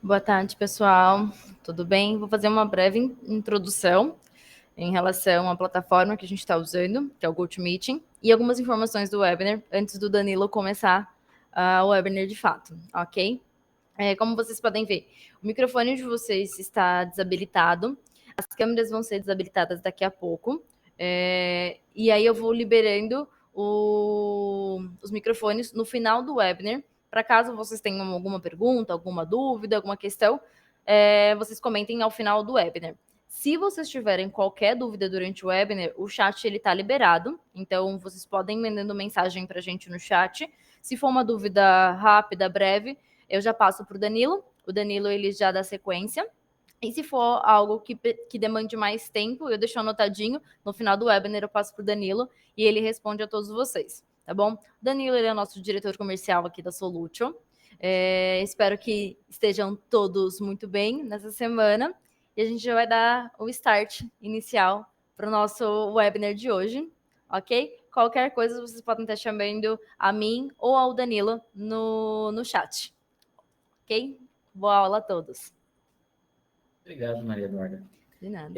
Boa tarde, pessoal. Tudo bem? Vou fazer uma breve introdução em relação à plataforma que a gente está usando, que é o GoToMeeting, e algumas informações do webinar antes do Danilo começar o webinar de fato, ok? Como vocês podem ver, o microfone de vocês está desabilitado, as câmeras vão ser desabilitadas daqui a pouco, e aí eu vou liberando os microfones no final do webinar, para caso vocês tenham alguma pergunta, alguma dúvida, alguma questão, vocês comentem ao final do webinar. Se vocês tiverem qualquer dúvida durante o webinar, o chat ele está liberado, então vocês podem mandando mensagem para a gente no chat. Se for uma dúvida rápida, breve, eu já passo para o Danilo. O Danilo ele já dá sequência. E se for algo que demande mais tempo, eu deixo anotadinho. No final do webinar eu passo para o Danilo e ele responde a todos vocês, tá bom? O Danilo ele é o nosso diretor comercial aqui da Solution. Espero que estejam todos muito bem nessa semana. E a gente já vai dar o start inicial para o nosso webinar de hoje, ok? Qualquer coisa vocês podem estar chamando a mim ou ao Danilo no chat, ok? Boa aula a todos. Obrigado, Maria Eduarda. De nada.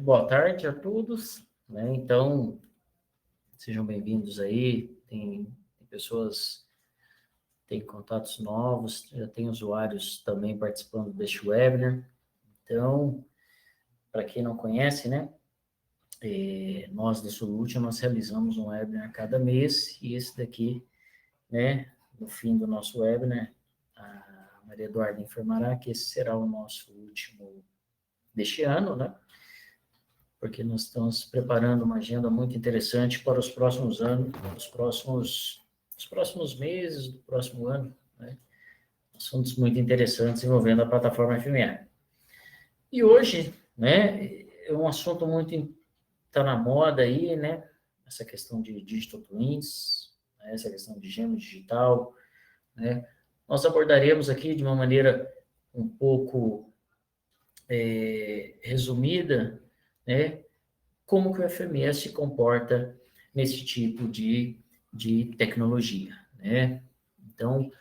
Boa tarde a todos, né? Então, sejam bem-vindos aí. Tem pessoas, tem contatos novos, já tem usuários também participando deste webinar. Então, para quem não conhece, né? Nós da Solution, nós realizamos um webinar a cada mês e esse daqui, né? No fim do nosso webinar, a Maria Eduarda informará que esse será o nosso último deste ano, né? Porque nós estamos preparando uma agenda muito interessante para os próximos anos, os próximos meses do próximo ano, né? Assuntos muito interessantes envolvendo a plataforma FMA. E hoje, né, é um assunto muito está na moda aí, né? Essa questão de digital twins, né? Essa questão de gêmeo digital, né? Nós abordaremos aqui de uma maneira um pouco resumida, né? Como que o FMS se comporta nesse tipo de tecnologia, né? Então,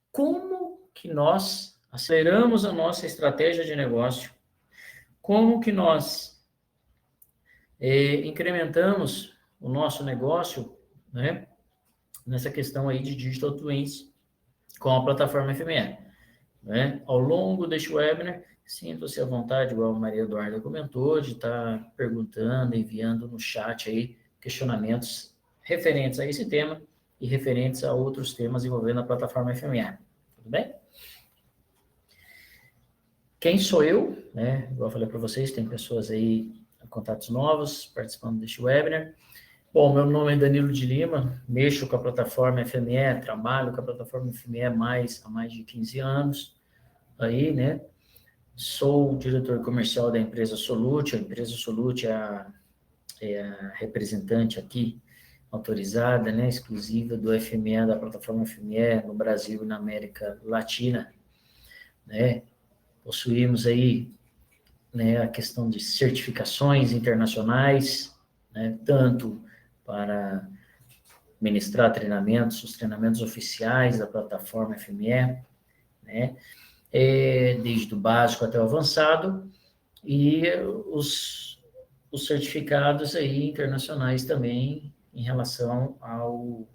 como que nós aceleramos a nossa estratégia de negócio? Como que nós incrementamos o nosso negócio, né? Nessa questão aí de digital twins com a plataforma FME, né? Ao longo deste webinar, sinta-se à vontade, igual a Maria Eduarda comentou, de estar perguntando, enviando no chat aí questionamentos referentes a esse tema e referentes a outros temas envolvendo a plataforma FMA. Tudo bem? Quem sou eu? Né? Igual eu falei para vocês, tem pessoas aí, contatos novos, participando deste webinar. Bom, meu nome é Danilo de Lima, mexo com a plataforma FME, trabalho com a plataforma FME há mais de 15 anos, aí, né? Sou o diretor comercial da empresa Solute. A empresa Solute é a representante aqui, autorizada, né, exclusiva do FME, da plataforma FME no Brasil e na América Latina, né? Possuímos aí, né, a questão de certificações internacionais, né, tanto para ministrar treinamentos, os treinamentos oficiais da plataforma FME, né, desde o básico até o avançado, e os certificados aí internacionais também em relação ao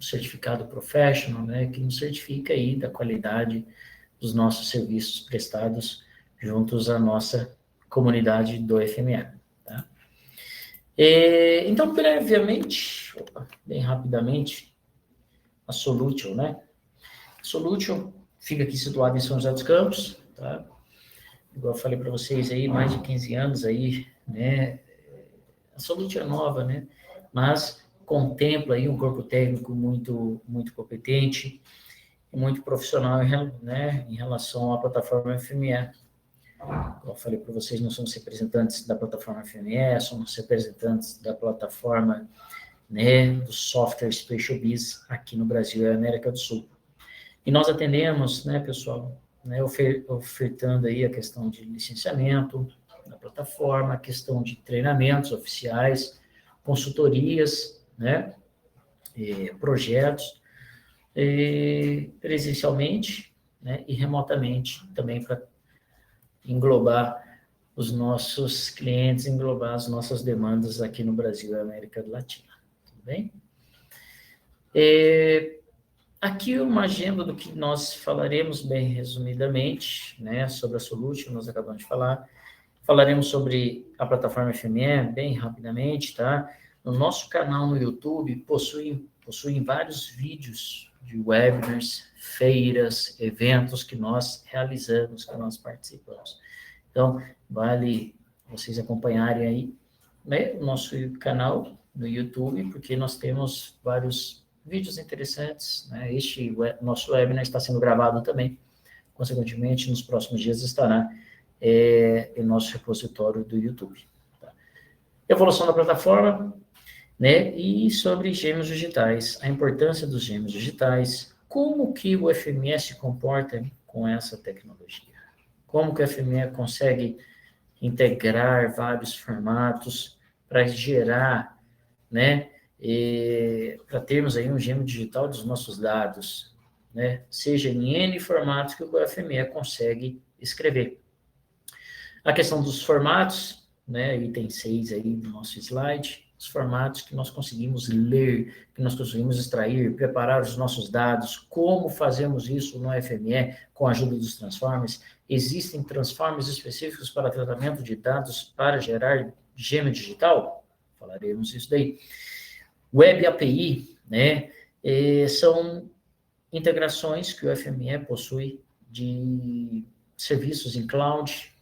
certificado professional, né, que nos certifica aí da qualidade dos nossos serviços prestados juntos à nossa comunidade do FME. Tá? Então, brevemente, bem rapidamente, a Solution, né? A Solution fica aqui situada em São José dos Campos, tá? Igual eu falei para vocês aí, mais de 15 anos aí, né? A Solution é nova, né? Mas contempla aí um corpo técnico muito competente e muito profissional, né? Em relação à plataforma FME. Como eu falei para vocês, nós somos representantes da plataforma FME, somos representantes da plataforma, né, do software Spatial Biz aqui no Brasil e América do Sul. E nós atendemos, né, pessoal, né, ofertando aí a questão de licenciamento da plataforma, a questão de treinamentos oficiais, consultorias, né, projetos, presencialmente, né, e remotamente, também para englobar os nossos clientes, englobar as nossas demandas aqui no Brasil e América Latina. Tudo bem? Aqui uma agenda do que nós falaremos bem resumidamente, né, sobre a Solution, nós acabamos de falar. Falaremos sobre a plataforma FME bem rapidamente, tá? No nosso canal no YouTube possuem vários vídeos de webinars, feiras, eventos que nós realizamos, que nós participamos. Então, vale vocês acompanharem aí, né, o nosso canal no YouTube, porque nós temos vários vídeos interessantes, né? Nosso webinar está sendo gravado também, consequentemente, nos próximos dias estará em nosso repositório do YouTube. Tá? Evolução da plataforma, né? E sobre gêmeos digitais, a importância dos gêmeos digitais, como que o FME se comporta com essa tecnologia, como que o FME consegue integrar vários formatos para gerar, né, para termos aí um gêmeo digital dos nossos dados, né, seja em N formatos que o FME consegue escrever. A questão dos formatos, né, item 6 aí do nosso slide, os formatos que nós conseguimos ler, que nós conseguimos extrair, preparar os nossos dados, como fazemos isso no FME com a ajuda dos transformers. Existem transformers específicos para tratamento de dados para gerar gêmeo digital? Falaremos isso daí. Web API, né, são integrações que o FME possui de serviços em cloud,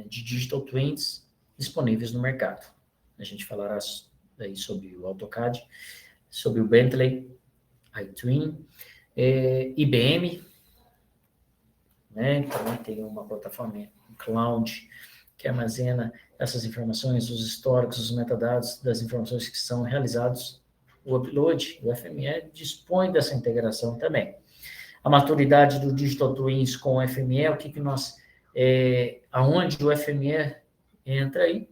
de digital twins disponíveis no mercado. A gente falará aí sobre o AutoCAD, sobre o Bentley, iTwin, IBM, né? Também tem uma plataforma cloud que armazena essas informações, os históricos, os metadados das informações que são realizados, o upload, o FME dispõe dessa integração também. A maturidade do Digital Twins com o FME, o que nós, aonde o FME entra aí,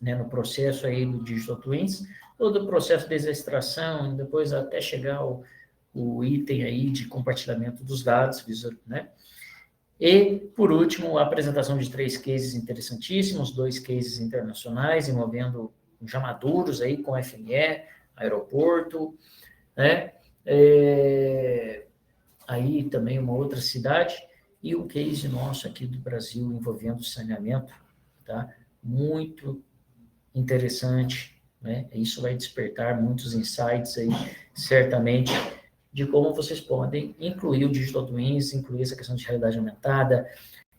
né, no processo aí do Digital Twins, todo o processo de extração, depois até chegar o item aí de compartilhamento dos dados, né? E, por último, a apresentação de 3 cases interessantíssimos, 2 cases internacionais, envolvendo já maduros aí com FME, aeroporto, né? Aí também uma outra cidade, e um case nosso aqui do Brasil envolvendo saneamento, tá? Muito interessante, né? Isso vai despertar muitos insights aí, certamente, de como vocês podem incluir o Digital Twins, incluir essa questão de realidade aumentada,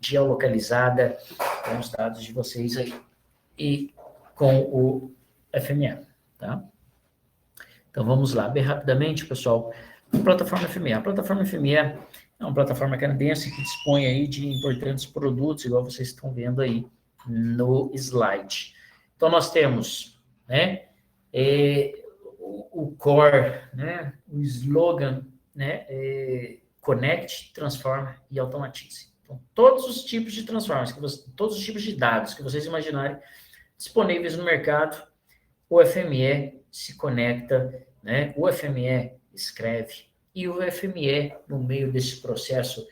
geolocalizada, com os dados de vocês aí, e com o FME, tá? Então, vamos lá, bem rapidamente, pessoal. A plataforma FME. A plataforma FME é uma plataforma canadense que dispõe aí de importantes produtos, igual vocês estão vendo aí no slide. Então, nós temos, né, o core, né, o slogan, né, Connect, Transforma e Automatize. Então, todos os tipos de transformas, todos os tipos de dados que vocês imaginarem disponíveis no mercado, o FME se conecta, né, o FME escreve, e o FME, no meio desse processo,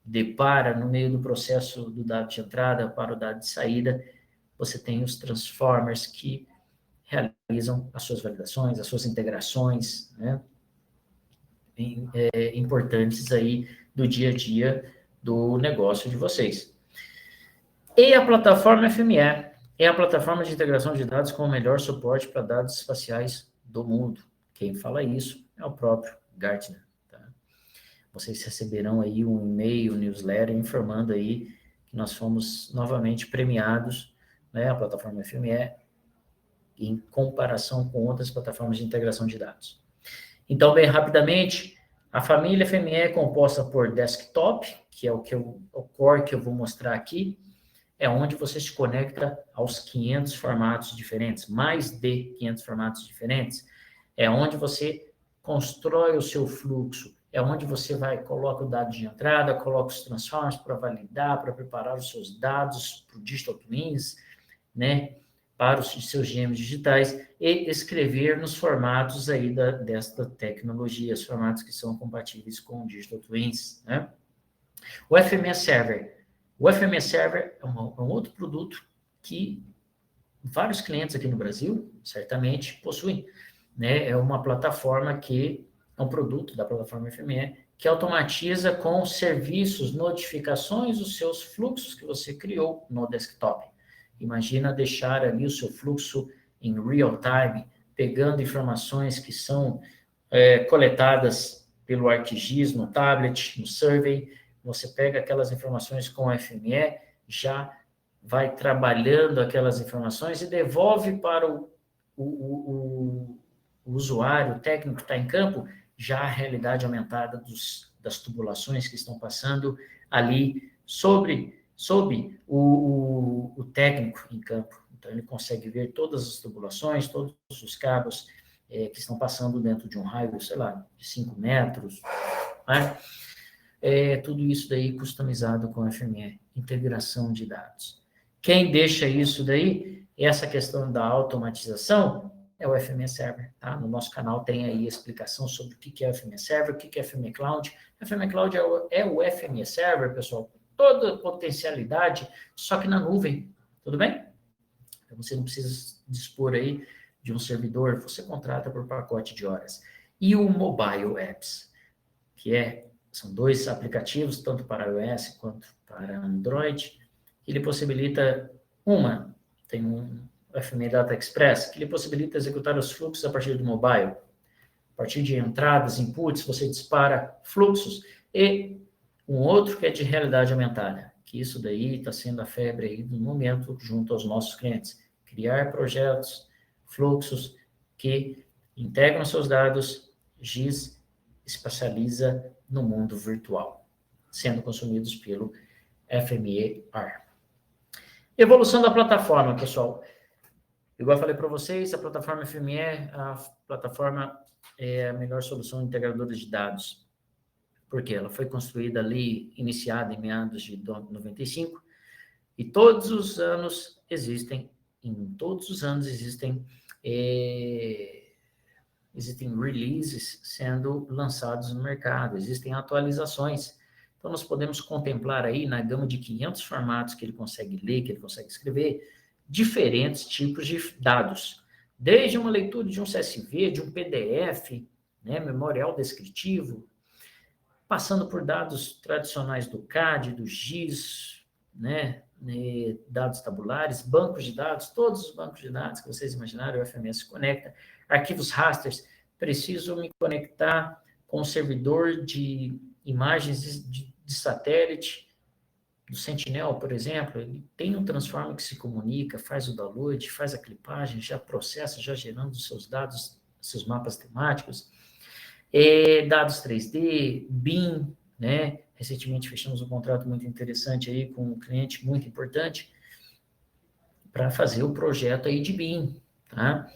no meio do processo do dado de entrada para o dado de saída, você tem os transformers que realizam as suas validações, as suas integrações, né, importantes aí do dia a dia do negócio de vocês. E a plataforma FME é a plataforma de integração de dados com o melhor suporte para dados espaciais do mundo. Quem fala isso é o próprio Gartner. Tá? Vocês receberão aí um e-mail, newsletter, informando aí que nós fomos novamente premiados, né, a plataforma FME, em comparação com outras plataformas de integração de dados. Então, bem rapidamente, a família FME é composta por desktop, que é o core que eu vou mostrar aqui, é onde você se conecta aos 500 formatos diferentes, mais de 500 formatos diferentes, é onde você constrói o seu fluxo, é onde você coloca o dado de entrada, coloca os transformers para validar, para preparar os seus dados para o Digital Twins, né, para os seus gêmeos digitais e escrever nos formatos aí desta tecnologia, os formatos que são compatíveis com o Digital Twins, né? O FMS Server. O FMS Server é um outro produto que vários clientes aqui no Brasil, certamente, possuem, né? É uma plataforma que é um produto da plataforma FME que automatiza com serviços, notificações, os seus fluxos que você criou no desktop. Imagina deixar ali o seu fluxo em real time, pegando informações que são coletadas pelo ArcGIS no tablet, no survey, você pega aquelas informações com o FME, já vai trabalhando aquelas informações e devolve para o usuário, o técnico que está em campo, já a realidade aumentada das tubulações que estão passando ali sob o técnico em campo. Então, ele consegue ver todas as tubulações, todos os cabos que estão passando dentro de um raio, sei lá, de 5 metros, né? Tudo isso daí customizado com FME, integração de dados. Quem deixa isso daí, essa questão da automatização, é o FME Server, tá? No nosso canal tem aí a explicação sobre o que é o FME Server, o que é FME Cloud. O FME Cloud é o FME Server, pessoal, toda a potencialidade, só que na nuvem, tudo bem? Então, você não precisa dispor aí de um servidor, você contrata por pacote de horas. E o Mobile Apps, que são 2 aplicativos, tanto para iOS quanto para Android, que ele possibilita tem um FME Data Express, que ele possibilita executar os fluxos a partir do mobile. A partir de entradas, inputs, você dispara fluxos. E um outro que é de realidade aumentada, que isso daí está sendo a febre aí do momento junto aos nossos clientes. Criar projetos, fluxos que integram seus dados, GIS espacializa no mundo virtual, sendo consumidos pelo FMER. Evolução da plataforma, pessoal. Igual eu falei para vocês, a plataforma FME, a plataforma é a melhor solução integradora de dados. Porque ela foi construída ali, iniciada em meados de 95, e todos os anos existem releases sendo lançados no mercado, existem atualizações. Então, nós podemos contemplar aí, na gama de 500 formatos que ele consegue ler, que ele consegue escrever, diferentes tipos de dados. Desde uma leitura de um CSV, de um PDF, né, memorial descritivo, passando por dados tradicionais do CAD, do GIS, né, dados tabulares, bancos de dados, todos os bancos de dados que vocês imaginaram, o FMS se conecta, arquivos rasters, preciso me conectar com o servidor de imagens de satélite, do Sentinel, por exemplo, ele tem um transformer que se comunica, faz o download, faz a clipagem, já processa, já gerando os seus dados, seus mapas temáticos, dados 3D, BIM, né? Recentemente fechamos um contrato muito interessante aí com um cliente muito importante para fazer o projeto aí de BIM, tá?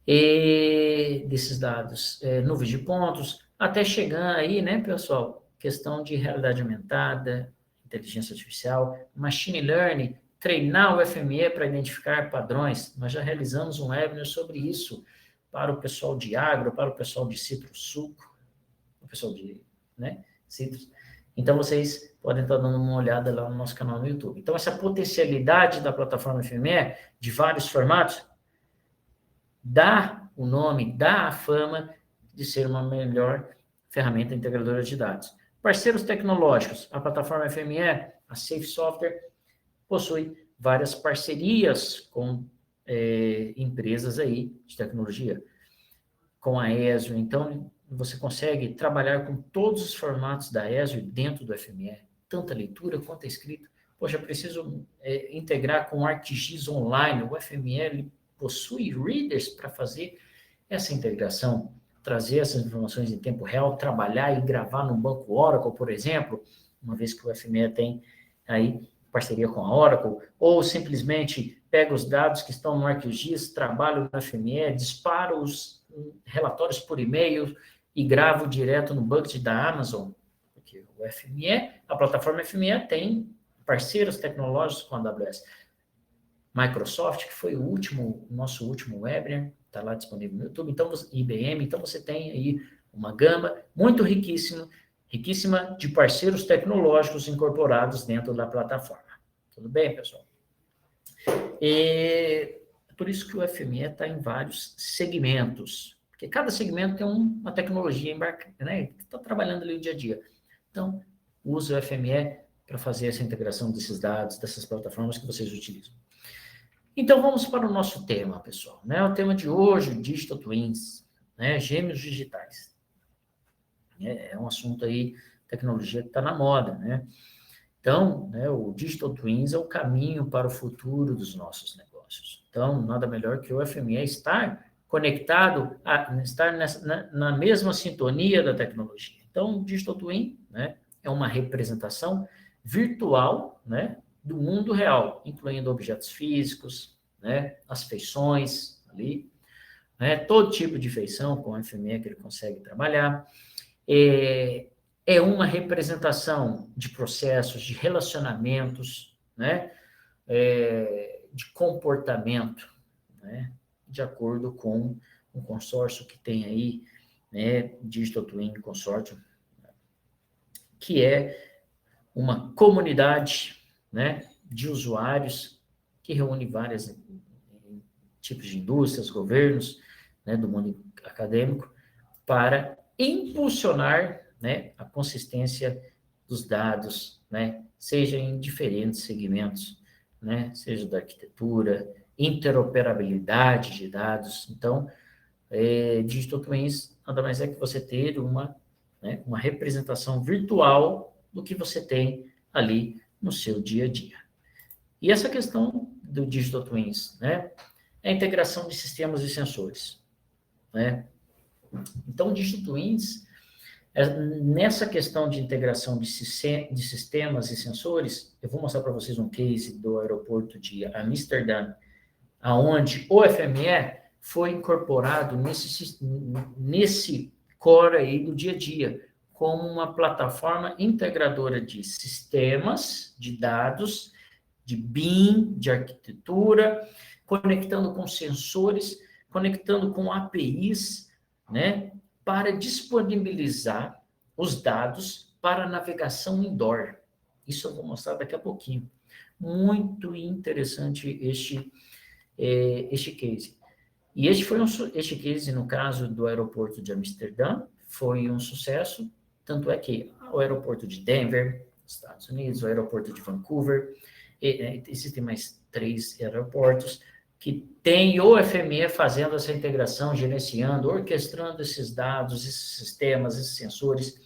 E desses dados, nuvens de pontos, até chegar aí, né, pessoal, questão de realidade aumentada, inteligência artificial, machine learning, treinar o FME para identificar padrões. Nós já realizamos um webinar sobre isso para o pessoal de agro, para o pessoal de citro-suco, o pessoal de, né, citros. Então, vocês podem estar dando uma olhada lá no nosso canal no YouTube. Então, essa potencialidade da plataforma FME, de vários formatos, dá o nome, dá a fama de ser uma melhor ferramenta integradora de dados. Parceiros tecnológicos, a plataforma FME, a Safe Software, possui várias parcerias com empresas aí de tecnologia, com a Esri. Então, você consegue trabalhar com todos os formatos da Esri dentro do FME, tanto a leitura quanto a escrita. Poxa, preciso integrar com o ArcGIS Online. O FME ele possui readers para fazer essa integração, trazer essas informações em tempo real, trabalhar e gravar no banco Oracle, por exemplo, uma vez que o FME tem aí parceria com a Oracle, ou simplesmente pega os dados que estão no ArcGIS, trabalho no FME, dispara os relatórios por e-mail e gravo direto no bucket da Amazon, porque o FME, a plataforma FME tem parceiros tecnológicos com a AWS. Microsoft, que foi o nosso último webinar, está lá disponível no YouTube, então, IBM, então você tem aí uma gama muito riquíssima de parceiros tecnológicos incorporados dentro da plataforma. Tudo bem, pessoal? E por isso que o FME está em vários segmentos, porque cada segmento tem uma tecnologia embarcada, né, que está trabalhando ali no dia a dia. Então, usa o FME para fazer essa integração desses dados, dessas plataformas que vocês utilizam. Então, vamos para o nosso tema, pessoal. Né? O tema de hoje, Digital Twins, né? Gêmeos digitais. É um assunto aí, tecnologia que está na moda, né? Então, né, o Digital Twins é o caminho para o futuro dos nossos negócios. Então, nada melhor que o FME estar conectado, estar na mesma sintonia da tecnologia. Então, o Digital Twin, né, é uma representação virtual, né, do mundo real, incluindo objetos físicos, né, as feições ali, né, todo tipo de feição com o FME que ele consegue trabalhar. É uma representação de processos, de relacionamentos, né, de comportamento, né, de acordo com o consórcio que tem aí, né, Digital Twin Consórcio, que é uma comunidade, né, de usuários que reúne vários tipos de indústrias, governos, né, do mundo acadêmico, para impulsionar, né, a consistência dos dados, né, seja em diferentes segmentos, né, seja da arquitetura, interoperabilidade de dados. Então, Digital Twins nada mais é que você ter né, uma representação virtual do que você tem ali no seu dia a dia. E essa questão do Digital Twins, né, é a integração de sistemas e sensores, né? Então, o Digital Twins, nessa questão de integração de sistemas e sensores, eu vou mostrar para vocês um case do aeroporto de Amsterdã, aonde o FME foi incorporado nesse core aí do dia a dia, como uma plataforma integradora de sistemas, de dados, de BIM, de arquitetura, conectando com sensores, conectando com APIs, né, para disponibilizar os dados para navegação indoor. Isso eu vou mostrar daqui a pouquinho. Muito interessante este case. E este case, no caso do aeroporto de Amsterdã, foi um sucesso, tanto é que o aeroporto de Denver, Estados Unidos, o aeroporto de Vancouver, existem mais 3 aeroportos que tem o FME fazendo essa integração, gerenciando, orquestrando esses dados, esses sistemas, esses sensores,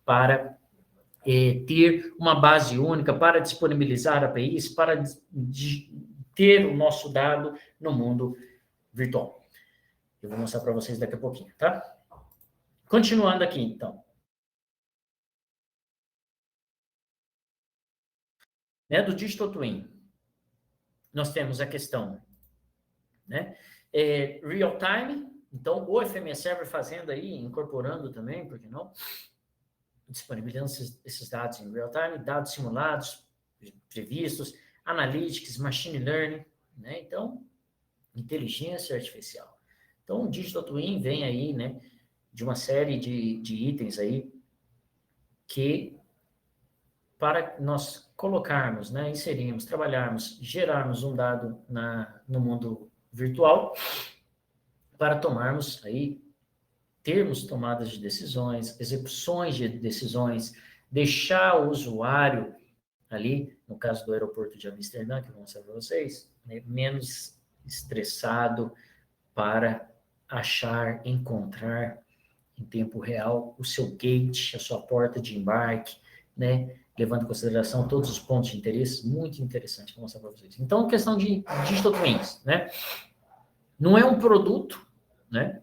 para ter uma base única, para disponibilizar APIs, para ter o nosso dado no mundo virtual. Eu vou mostrar para vocês daqui a pouquinho, tá? Continuando aqui, então. Né, do Digital Twin, nós temos a questão, né, real time, então o FME Server fazendo aí, incorporando também, por que não? Disponibilizando esses dados em real time, dados simulados, previstos, analytics, machine learning, né? Então, inteligência artificial. Então, o Digital Twin vem aí, né, de uma série de itens aí que, para nós colocarmos, né, inserirmos, trabalharmos, gerarmos um dado no mundo virtual, para tomarmos aí, termos tomadas de decisões, execuções de decisões, deixar o usuário ali, no caso do aeroporto de Amsterdã, que eu vou mostrar para vocês, né, menos estressado para achar, encontrar em tempo real o seu gate, a sua porta de embarque, né, levando em consideração todos os pontos de interesse, muito interessante, vou mostrar para vocês. Então, questão de Digital Twins, né, não é um produto, né,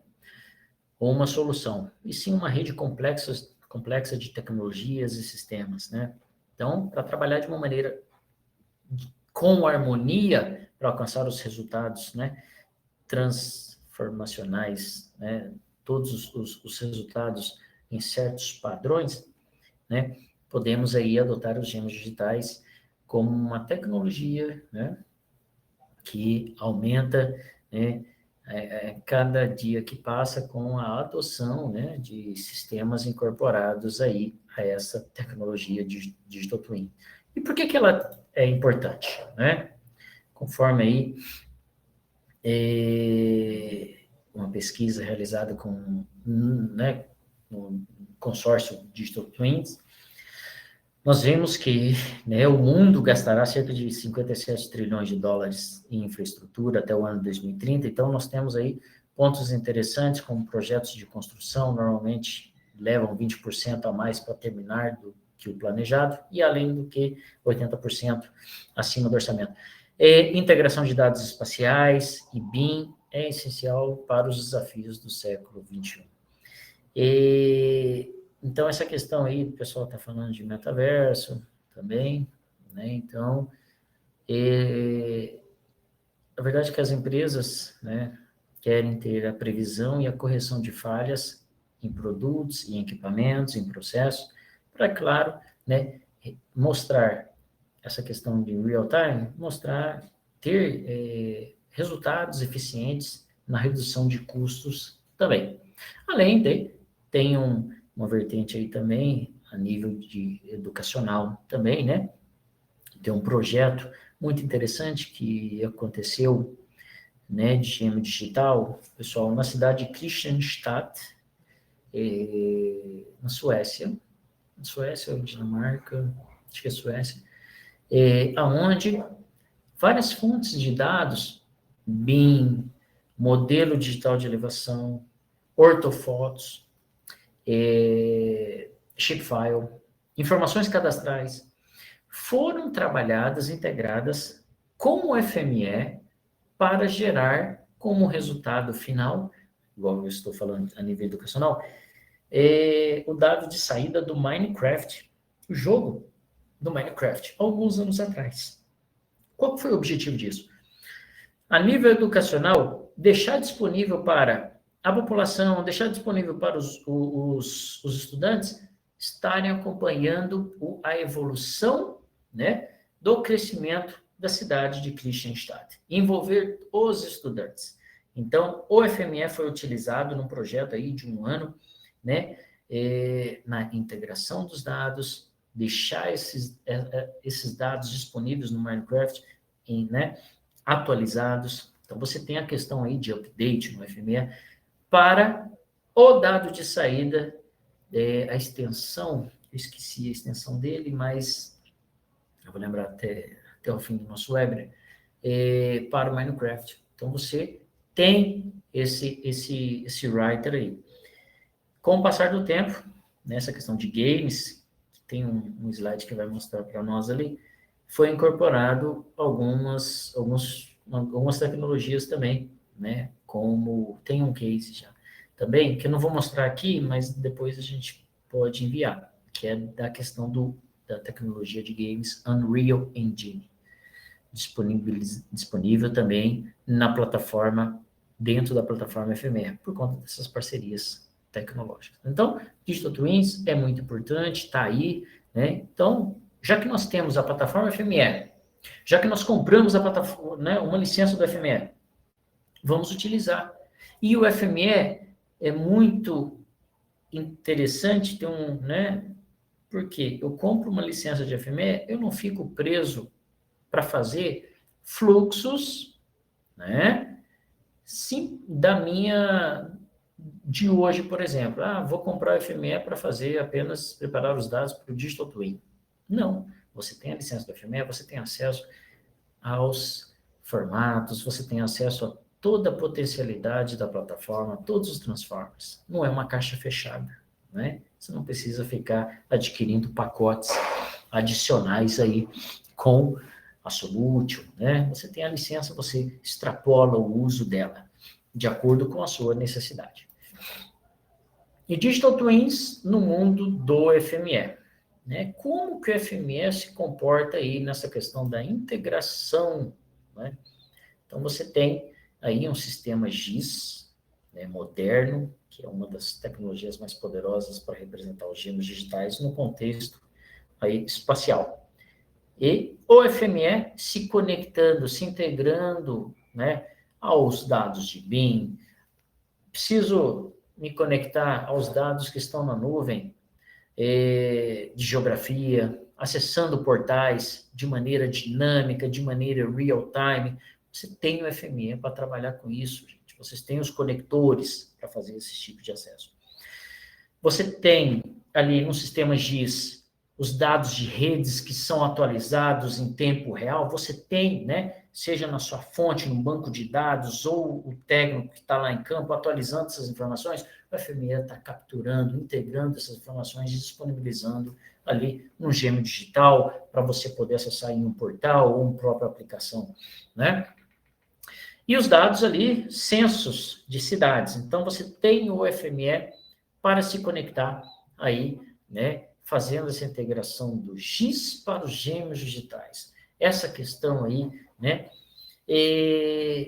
ou uma solução, e sim uma rede complexa de tecnologias e sistemas, né? Então, para trabalhar de uma maneira com harmonia para alcançar os resultados, né, transformacionais, né, todos os resultados em certos padrões, né, podemos aí adotar os gêmeos digitais como uma tecnologia, né, que aumenta, né, cada dia que passa com a adoção, né, de sistemas incorporados aí a essa tecnologia de Digital Twin. E por que ela é importante, né? Conforme aí uma pesquisa realizada com, né, um consórcio Digital Twins, nós vemos que, né, o mundo gastará cerca de 57 trilhões de dólares em infraestrutura até o ano 2030, então nós temos aí pontos interessantes, como projetos de construção, normalmente levam 20% a mais para terminar do que o planejado, e além do que 80% acima do orçamento. Integração de dados espaciais e BIM é essencial para os desafios do século XXI. Então, essa questão aí, o pessoal está falando de metaverso também, né? Então, a verdade é que as empresas, né, querem ter a previsão e a correção de falhas em produtos, em equipamentos, em processos, para, claro, né, mostrar essa questão de real time, ter resultados eficientes na redução de custos também. Além de, tem uma vertente aí também, a nível de educacional também, né? Tem um projeto muito interessante que aconteceu, né, de GM Digital, pessoal, na cidade de Kristianstad, na Suécia ou Dinamarca, acho que é Suécia, aonde várias fontes de dados, BIM, modelo digital de elevação, ortofotos, shapefile, informações cadastrais, foram trabalhadas, integradas com o FME para gerar como resultado final, igual eu estou falando a nível educacional, o dado de saída do Minecraft, o jogo do Minecraft, alguns anos atrás. Qual foi o objetivo disso? A nível educacional, deixar disponível para a população, deixar disponível para os estudantes estarem acompanhando a evolução, né, do crescimento da cidade de Kristianstad, envolver os estudantes. Então, o FME foi utilizado num projeto aí de 1 ano, né, na integração dos dados, deixar esses dados disponíveis no Minecraft, né, atualizados. Então, você tem a questão aí de update no FME para o dado de saída, a extensão, eu esqueci a extensão dele, mas eu vou lembrar até o fim do nosso webinar, para o Minecraft. Então, você tem esse writer aí. Com o passar do tempo, nessa questão de games, tem um slide que vai mostrar para nós ali, foi incorporado algumas tecnologias também, né? Como tem um case já também, que eu não vou mostrar aqui, mas depois a gente pode enviar, que é da questão da tecnologia de games Unreal Engine, disponível também na plataforma, dentro da plataforma FME, por conta dessas parcerias tecnológicas. Então, Digital Twins é muito importante, está aí, né? Então, já que nós temos a plataforma FME, já que nós compramos a plataforma, né, uma licença do FME, vamos utilizar. E o FME é muito interessante ter né? Porque eu compro uma licença de FME, eu não fico preso para fazer fluxos, né? Sim, de hoje, por exemplo. Vou comprar o FME para apenas preparar os dados para o Digital Twin. Não, você tem a licença do FME, você tem acesso aos formatos, você tem acesso a toda a potencialidade da plataforma, todos os transformers. Não é uma caixa fechada, né? Você não precisa ficar adquirindo pacotes adicionais aí com a Solution, né? Você tem a licença, você extrapola o uso dela de acordo com a sua necessidade. E Digital Twins no mundo do FME, né? Como que o FME se comporta aí nessa questão da integração, né? Então, você tem aí um sistema GIS, né, moderno, que é uma das tecnologias mais poderosas para representar os gêmeos digitais no contexto aí espacial. E o FME se conectando, se integrando, né, aos dados de BIM. Preciso me conectar aos dados que estão na nuvem, de geografia, acessando portais de maneira dinâmica, de maneira real-time. Você tem o FME para trabalhar com isso, gente. Vocês têm os conectores para fazer esse tipo de acesso. Você tem ali no sistema GIS os dados de redes que são atualizados em tempo real. Você tem, né, seja na sua fonte, no banco de dados, ou o técnico que está lá em campo atualizando essas informações. O FME está capturando, integrando essas informações e disponibilizando ali no Gêmeo Digital para você poder acessar em um portal ou uma própria aplicação, né? E os dados ali, censos de cidades. Então, você tem o FME para se conectar aí, né, fazendo essa integração do GIS para os gêmeos digitais. Essa questão aí, né,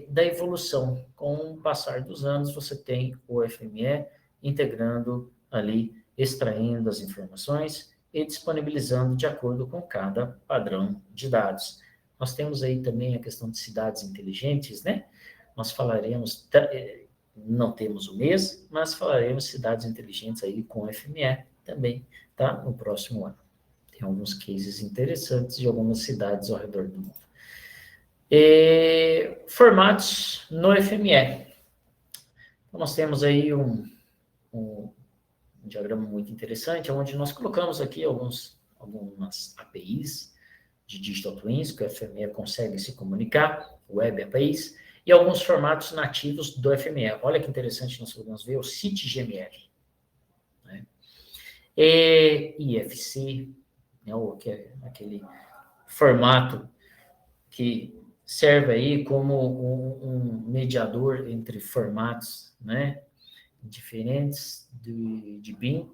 da evolução. Com o passar dos anos, você tem o FME integrando ali, extraindo as informações e disponibilizando de acordo com cada padrão de dados. Nós temos aí também a questão de cidades inteligentes, né? Nós falaremos, não temos o mês, mas falaremos cidades inteligentes aí com FME também, tá? No próximo ano. Tem alguns cases interessantes de algumas cidades ao redor do mundo. Formatos no FME. Então, nós temos aí um diagrama muito interessante, onde nós colocamos aqui algumas APIs de Digital Twins, que o FME consegue se comunicar, Web APIs, e alguns formatos nativos do FME. Olha que interessante, nós podemos ver o CityGML, né? IFC, né, aquele formato que serve aí como um mediador entre formatos, né, diferentes de BIM,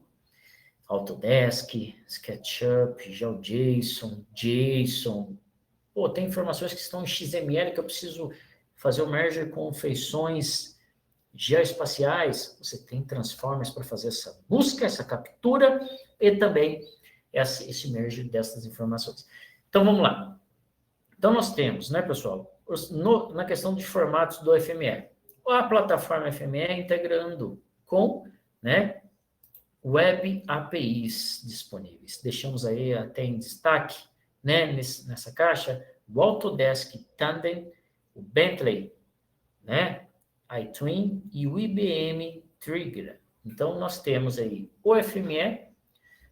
Autodesk, SketchUp, GeoJSON, JSON. Pô, tem informações que estão em XML que eu preciso fazer o merge com feições geoespaciais. Você tem transformers para fazer essa busca, essa captura e também esse merge dessas informações. Então, vamos lá. Então, nós temos, né, pessoal, na questão de formatos do FME, a plataforma FME integrando com, né, Web APIs disponíveis. Deixamos aí até em destaque, né, nessa caixa, o Autodesk Tandem, o Bentley, né, iTwin e o IBM Trigger. Então, nós temos aí o FME,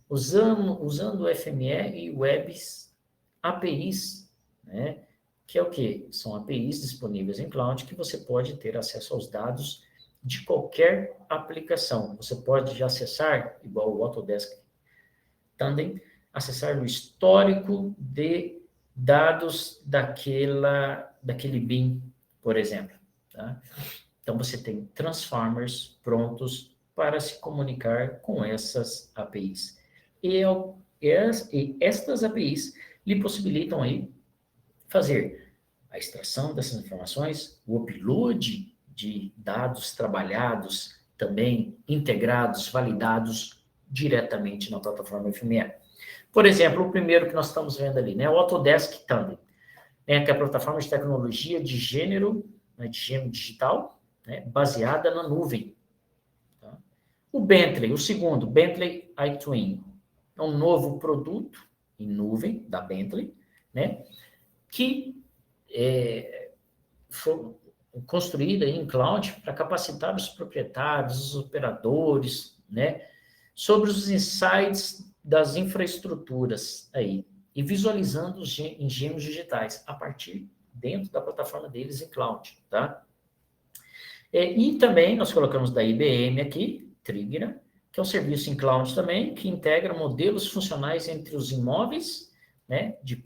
usando o FME e Webs APIs, né, que é o quê? São APIs disponíveis em cloud que você pode ter acesso aos dados de qualquer aplicação. Você pode já acessar, igual o Autodesk Tandem, acessar o histórico de dados daquele BIM, por exemplo. Tá? Então, você tem transformers prontos para se comunicar com essas APIs. E estas APIs lhe possibilitam aí fazer a extração dessas informações, o upload de dados trabalhados, também integrados, validados diretamente na plataforma FME. Por exemplo, o primeiro que nós estamos vendo ali, né, o Autodesk Tandem, né, que é a plataforma de tecnologia de gênero, né, de gênero digital, né, baseada na nuvem. Tá? O Bentley, o segundo, Bentley iTwin, é um novo produto em nuvem da Bentley, né, que foi construída em cloud para capacitar os proprietários, os operadores, né, sobre os insights das infraestruturas aí, e visualizando os engenhos digitais a partir dentro da plataforma deles em cloud, tá? E também nós colocamos da IBM aqui, Trigger, que é um serviço em cloud também, que integra modelos funcionais entre os imóveis, né, de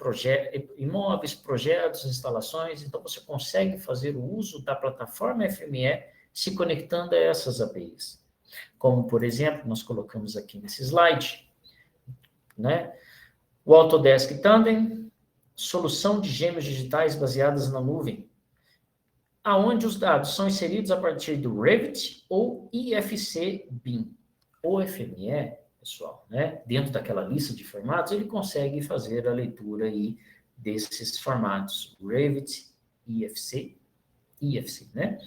imóveis, projetos, instalações. Então, você consegue fazer o uso da plataforma FME se conectando a essas APIs. Como, por exemplo, nós colocamos aqui nesse slide, né, o Autodesk Tandem, solução de gêmeos digitais baseadas na nuvem, aonde os dados são inseridos a partir do Revit ou IFC BIM. O FME pessoal, né? Dentro daquela lista de formatos, ele consegue fazer a leitura aí desses formatos Revit, IFC, né?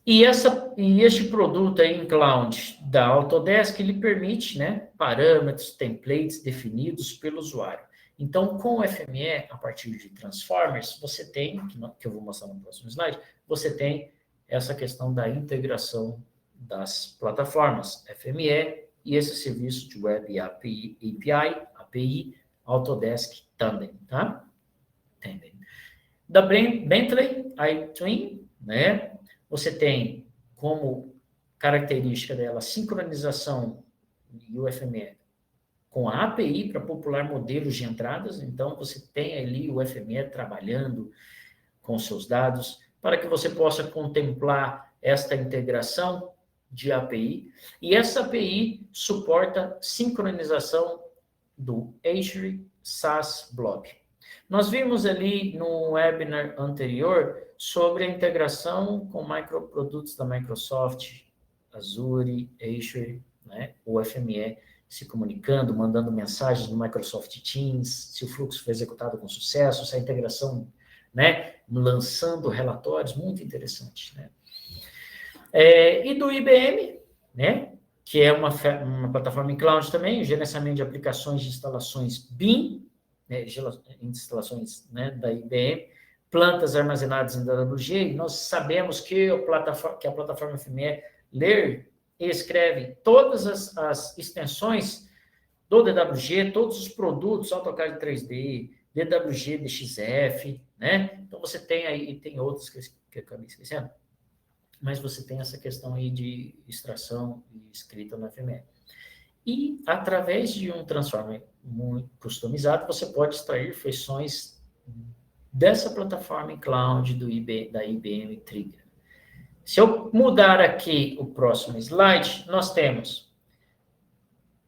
E este produto aí em cloud da Autodesk, ele permite, né, parâmetros, templates definidos pelo usuário. Então, com o FME, a partir de Transformers, você tem, que eu vou mostrar no próximo slide, você tem essa questão da integração das plataformas FME e esse serviço de Web API Autodesk Tandem, tá? Da Bentley iTwin, né? Você tem como característica dela a sincronização e o FME com a API para popular modelos de entradas. Então, você tem ali o FME trabalhando com seus dados para que você possa contemplar esta integração de API. E essa API suporta sincronização do Azure SaaS Blob. Nós vimos ali no webinar anterior sobre a integração com microprodutos da Microsoft, Azure, Azure, né, o FME, se comunicando, mandando mensagens no Microsoft Teams, se o fluxo foi executado com sucesso, se a integração, né, lançando relatórios, muito interessante, né. E do IBM, né, que é uma plataforma em cloud também, o gerenciamento de aplicações de instalações BIM, né, instalações, né, da IBM, plantas armazenadas em DWG, nós sabemos que a plataforma FME lê e escreve todas as extensões do DWG, todos os produtos, AutoCAD 3D, DWG, DXF, né? Então, você tem aí, tem outros que eu acabei esquecendo, mas você tem essa questão aí de extração e escrita no FME. E, através de um transformer muito customizado, você pode extrair feições dessa plataforma em cloud da IBM Trigger. Se eu mudar aqui o próximo slide, nós temos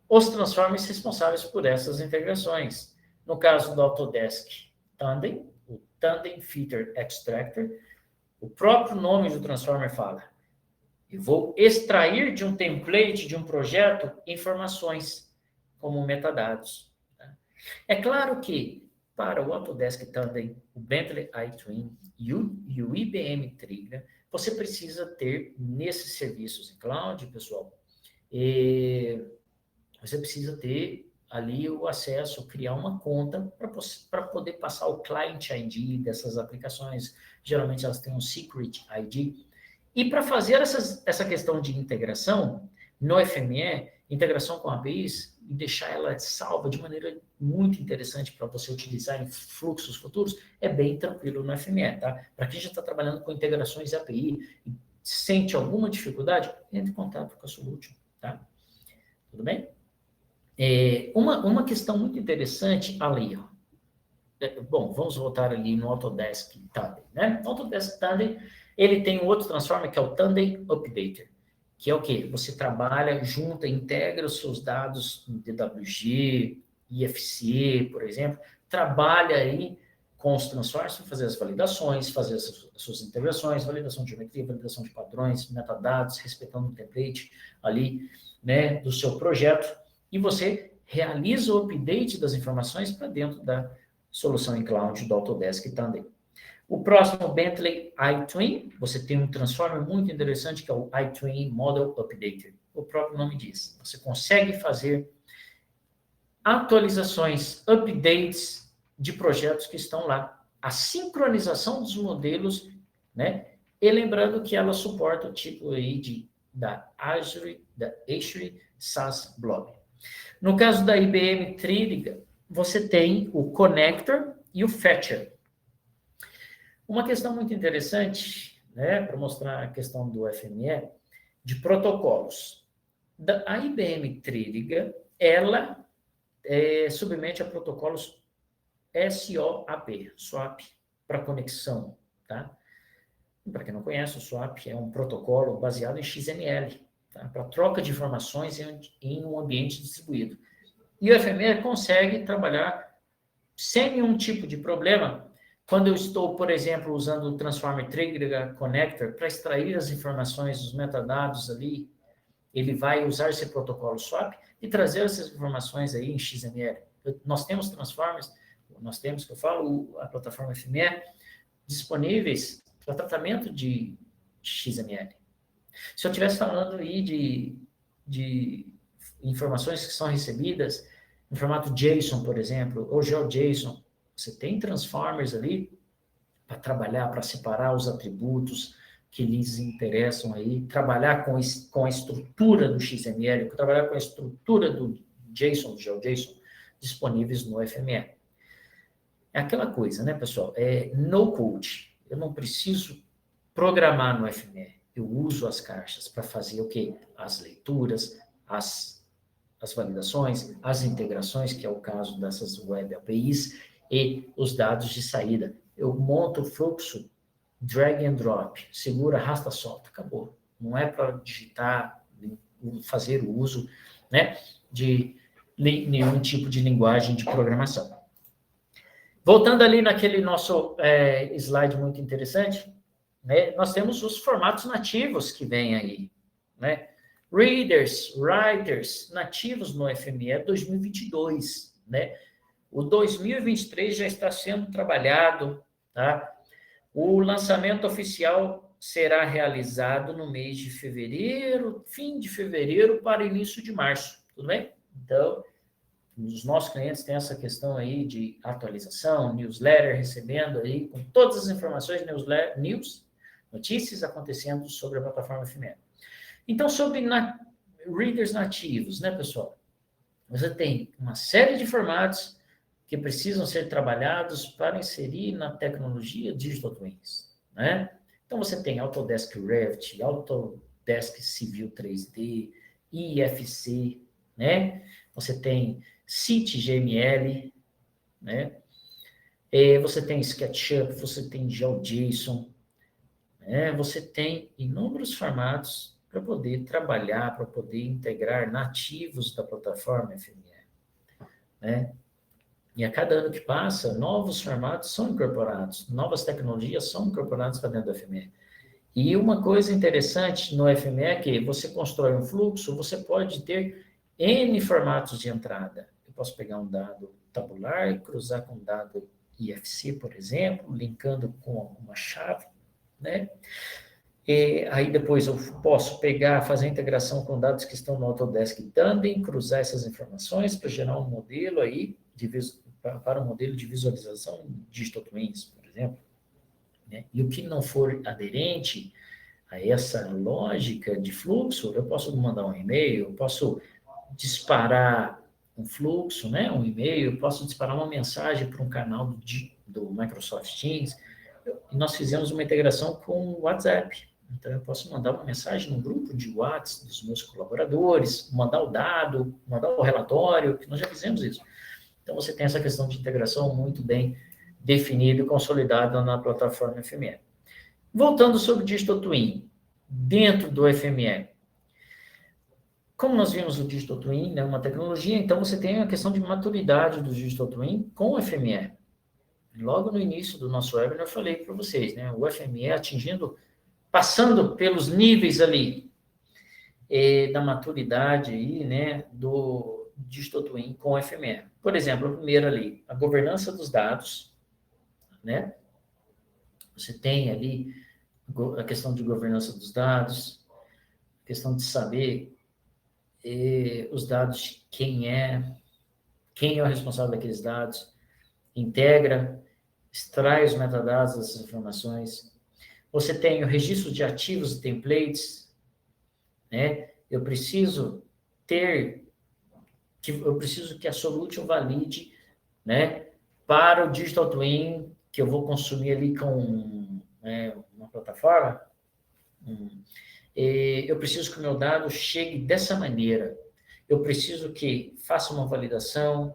os transformers responsáveis por essas integrações. No caso do Autodesk Tandem, o Tandem Feature Extractor, o próprio nome do transformer fala: eu vou extrair de um template, de um projeto, informações como metadados. Tá? É claro que, para o Autodesk Tandem, o Bentley iTwin e o IBM Trigger, você precisa ter nesses serviços em cloud, pessoal, você precisa ter ali o acesso, criar uma conta para poder passar o Client ID dessas aplicações. Geralmente elas têm um Secret ID. E para fazer essa questão de integração no FME, integração com APIs, e deixar ela salva de maneira muito interessante para você utilizar em fluxos futuros, é bem tranquilo no FME, tá? Para quem já está trabalhando com integrações API e sente alguma dificuldade, entre em contato com a Solution, tá? Tudo bem? Uma questão muito interessante ali, ó. Bom, vamos voltar ali no Autodesk Tandem, né? O Autodesk Tandem, ele tem um outro transformer que é o Tandem Updater, que é o quê? Você trabalha, junta, integra os seus dados em DWG, IFC, por exemplo, trabalha aí com os transformers para fazer as validações, fazer as suas integrações, validação de geometria, validação de padrões, metadados, respeitando o template ali, né, do seu projeto, e você realiza o update das informações para dentro da solução em cloud do Autodesk Tandem. O próximo, Bentley iTwin, você tem um transformer muito interessante que é o iTwin Model Updater. O próprio nome diz, você consegue fazer atualizações, updates de projetos que estão lá. A sincronização dos modelos, né? E lembrando que ela suporta o tipo aí da Azure SaaS Blob. No caso da IBM Trigger, você tem o Connector e o Fetcher. Uma questão muito interessante, né, para mostrar a questão do FME, de protocolos. A IBM Trigger, ela submete a protocolos SOAP, para conexão, tá? Para quem não conhece, o SOAP é um protocolo baseado em XML, tá? Para troca de informações em um ambiente distribuído. E o FME consegue trabalhar sem nenhum tipo de problema quando eu estou, por exemplo, usando o Transformer Trigger Connector para extrair as informações, os metadados ali, ele vai usar esse protocolo swap e trazer essas informações aí em XML. Nós temos transformers, que eu falo, a plataforma FME, disponíveis para tratamento de XML. Se eu estivesse falando aí de informações que são recebidas em formato JSON, por exemplo, ou GeoJSON, você tem transformers ali para trabalhar, para separar os atributos que lhes interessam aí, trabalhar com a estrutura do XML, trabalhar com a estrutura do JSON, do GeoJSON, disponíveis no FME. É aquela coisa, né, pessoal? É no code. Eu não preciso programar no FME. Eu uso as caixas para fazer o quê? As leituras, as validações, as integrações, que é o caso dessas web APIs, e os dados de saída. Eu monto o fluxo, drag and drop, segura, arrasta, solta, acabou. Não é para digitar, fazer o uso, né, de nenhum tipo de linguagem de programação. Voltando ali naquele nosso slide muito interessante, né, nós temos os formatos nativos que vêm aí, né? Readers, writers, nativos no FME 2022, né? O 2023 já está sendo trabalhado, tá? O lançamento oficial será realizado no mês de fevereiro, fim de fevereiro para início de março, tudo bem? Então, os nossos clientes têm essa questão aí de atualização, newsletter, recebendo aí com todas as informações, notícias acontecendo sobre a plataforma FME. Então, sobre readers nativos, né, pessoal? Você tem uma série de formatos que precisam ser trabalhados para inserir na tecnologia Digital Twins, né? Então, você tem Autodesk Revit, Autodesk Civil 3D, IFC, né? Você tem CityGML, né? Você tem SketchUp, você tem GeoJSON, né? Você tem inúmeros formatos para poder trabalhar, para poder integrar nativos da plataforma FME, né? E a cada ano que passa, novos formatos são incorporados, novas tecnologias são incorporadas para dentro do FME. E uma coisa interessante no FME é que você constrói um fluxo, você pode ter N formatos de entrada. Eu posso pegar um dado tabular e cruzar com um dado IFC, por exemplo, linkando com uma chave, né? E aí depois eu posso pegar, fazer a integração com dados que estão no Autodesk Tandem, cruzar essas informações para gerar um modelo aí para um modelo de visualização Digital Twins, por exemplo, né? E o que não for aderente a essa lógica de fluxo, eu posso mandar um e-mail, eu posso disparar um fluxo, né? Um e-mail, eu posso disparar uma mensagem para um canal do Microsoft Teams. E nós fizemos uma integração com o WhatsApp. Então, eu posso mandar uma mensagem no grupo de WhatsApp dos meus colaboradores, mandar o dado, mandar o relatório, que nós já fizemos isso. Então, você tem essa questão de integração muito bem definida e consolidada na plataforma FME. Voltando sobre o Digital Twin, dentro do FME, como nós vimos o Digital Twin, né, uma tecnologia, então você tem a questão de maturidade do Digital Twin com o FME. Logo no início do nosso webinar, eu falei para vocês, né, o FME passando pelos níveis ali da maturidade aí, né, do Digital Twin com o FME. Por exemplo, a primeira ali, a governança dos dados, né? Você tem ali a questão de governança dos dados, a questão de saber os dados, quem é o responsável daqueles dados, integra, extrai os metadados dessas informações. Você tem o registro de ativos e templates, né? Eu preciso que a Solution valide, né, para o Digital Twin que eu vou consumir ali com uma plataforma. Eu preciso que o meu dado chegue dessa maneira. Eu preciso que faça uma validação,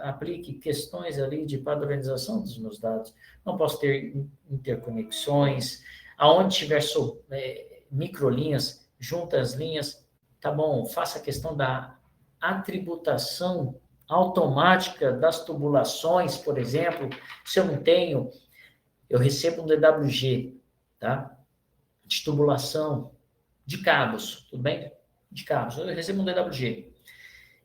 aplique questões ali de padronização dos meus dados. Não posso ter interconexões. Aonde tiver microlinhas, junta as linhas, tá bom, faça a questão da atributação automática das tubulações, por exemplo. Se eu não tenho, eu recebo um DWG, tá? De tubulação de cabos, tudo bem? de cabos, eu recebo um DWG.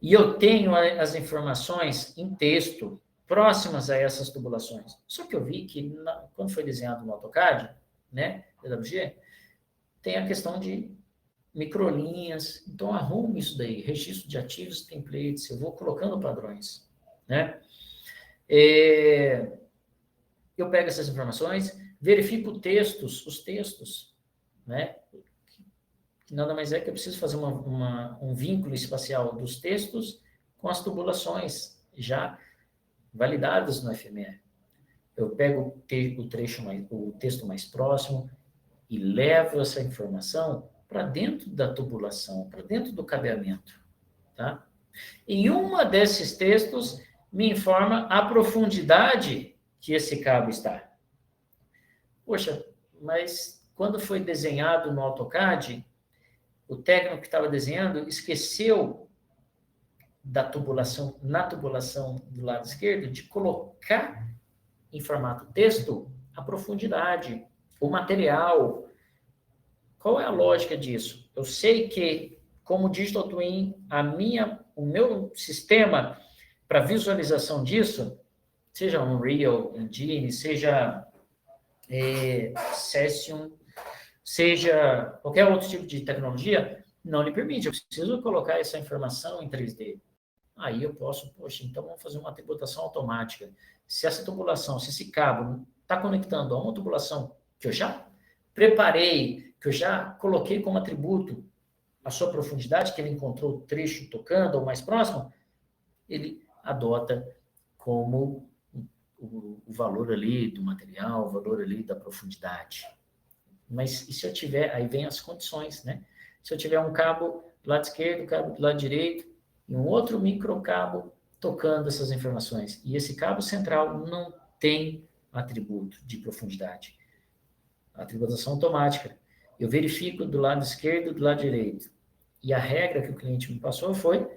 E eu tenho as informações em texto próximas a essas tubulações. Só que eu vi que, quando foi desenhado no AutoCAD, né, DWG, tem a questão de microlinhas. Então, arrumo isso daí, registro de ativos, templates, eu vou colocando padrões, né? Eu pego essas informações, verifico os textos, né? Que nada mais é que eu preciso fazer um vínculo espacial dos textos com as tubulações já validadas no FME. Eu pego o texto mais próximo e levo essa informação para dentro da tubulação, para dentro do cabeamento, tá? E uma desses textos me informa a profundidade que esse cabo está. Poxa, mas quando foi desenhado no AutoCAD, o técnico que estava desenhando esqueceu na tubulação do lado esquerdo, de colocar em formato texto a profundidade, o material. Qual é a lógica disso? Eu sei que, como Digital Twin, o meu sistema para visualização disso, seja Unreal Engine, seja Cesium, seja qualquer outro tipo de tecnologia, não lhe permite. Eu preciso colocar essa informação em 3D. Aí eu posso, poxa, então vamos fazer uma tributação automática. Se essa tubulação, se esse cabo está conectando a uma tubulação que eu já preparei, que eu já coloquei como atributo a sua profundidade, que ele encontrou o trecho tocando ou mais próximo, ele adota como o valor ali do material, o valor ali da profundidade. Mas e se eu tiver, aí vem as condições, né? Se eu tiver um cabo do lado esquerdo, cabo do lado direito, e um outro microcabo tocando essas informações, e esse cabo central não tem atributo de profundidade. A tributação automática. Eu verifico do lado esquerdo, do lado direito. E a regra que o cliente me passou foi: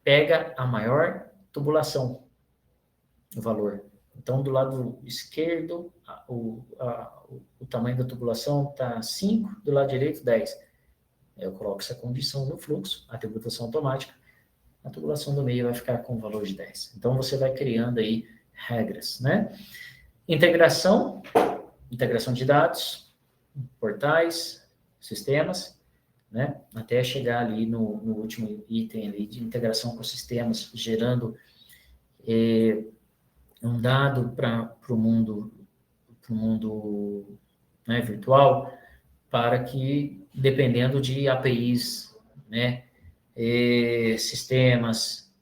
pega a maior tubulação, o valor. Então, do lado esquerdo, o tamanho da tubulação está 5, do lado direito, 10. Eu coloco essa condição no fluxo, a tributação automática, a tubulação do meio vai ficar com o valor de 10. Então, você vai criando aí regras, né? Integração de dados, portais, sistemas, né? Até chegar ali no último item ali de integração com sistemas, gerando um dado para o mundo, né, virtual, para que, dependendo de APIs, né, sistemas,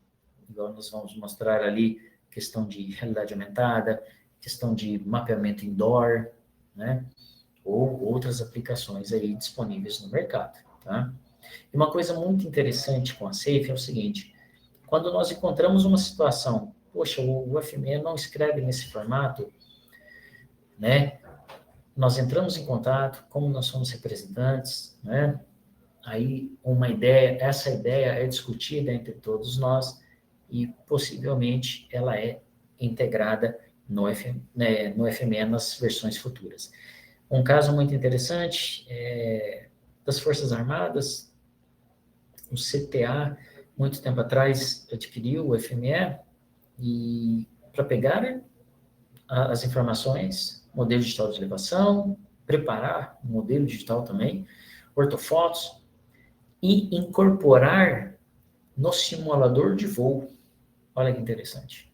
igual nós vamos mostrar ali, questão de realidade aumentada, questão de mapeamento indoor, né, ou outras aplicações aí disponíveis no mercado, tá? E uma coisa muito interessante com a Safe é o seguinte: quando nós encontramos uma situação, poxa, o FME não escreve nesse formato, né? Nós entramos em contato, como nós somos representantes, né? Aí essa ideia é discutida entre todos nós e possivelmente ela é integrada no FME nas versões futuras. Um caso muito interessante é das Forças Armadas, o CTA, muito tempo atrás, adquiriu o FME e para pegar as informações, modelo digital de elevação, preparar o modelo digital também, ortofotos, e incorporar no simulador de voo. Olha que interessante.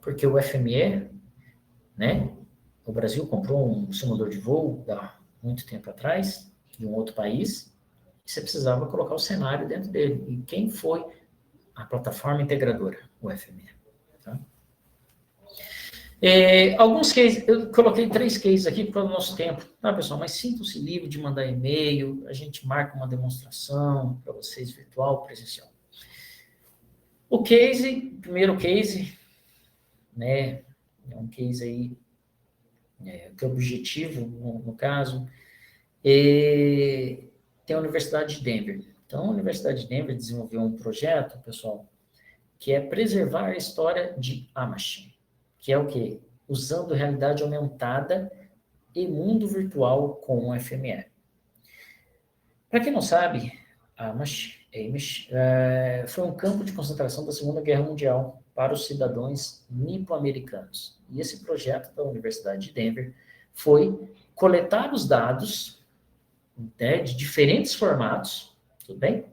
Porque o FME, né, o Brasil comprou um simulador de voo há muito tempo atrás, de um outro país, e você precisava colocar o cenário dentro dele. E quem foi a plataforma integradora? O FME. Tá? Alguns cases, eu coloquei 3 cases aqui para o nosso tempo, tá, pessoal? Mas sintam-se livre de mandar e-mail, a gente marca uma demonstração para vocês, virtual, presencial. O primeiro case, né, é um case aí, que é objetivo, no caso, tem a Universidade de Denver. Então, a Universidade de Denver desenvolveu um projeto, pessoal, que é preservar a história de Amazon, que é o quê? Usando realidade aumentada e mundo virtual com o FME. Para quem não sabe, Amish, foi um campo de concentração da Segunda Guerra Mundial para os cidadãos nipo-americanos. E esse projeto da Universidade de Denver foi coletar os dados, né, de diferentes formatos, tudo bem?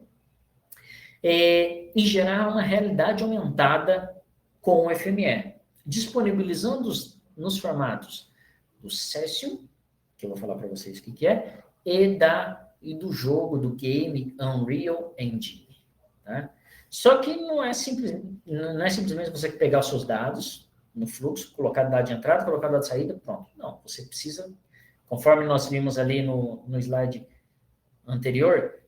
E gerar uma realidade aumentada com o FME, disponibilizando nos formatos do Cesium, que eu vou falar para vocês o que é, e do jogo, do game Unreal Engine. Tá? Só que não é simplesmente você pegar os seus dados no fluxo, colocar dado de entrada, colocar dado de saída, pronto. Não, você precisa, conforme nós vimos ali no slide anterior,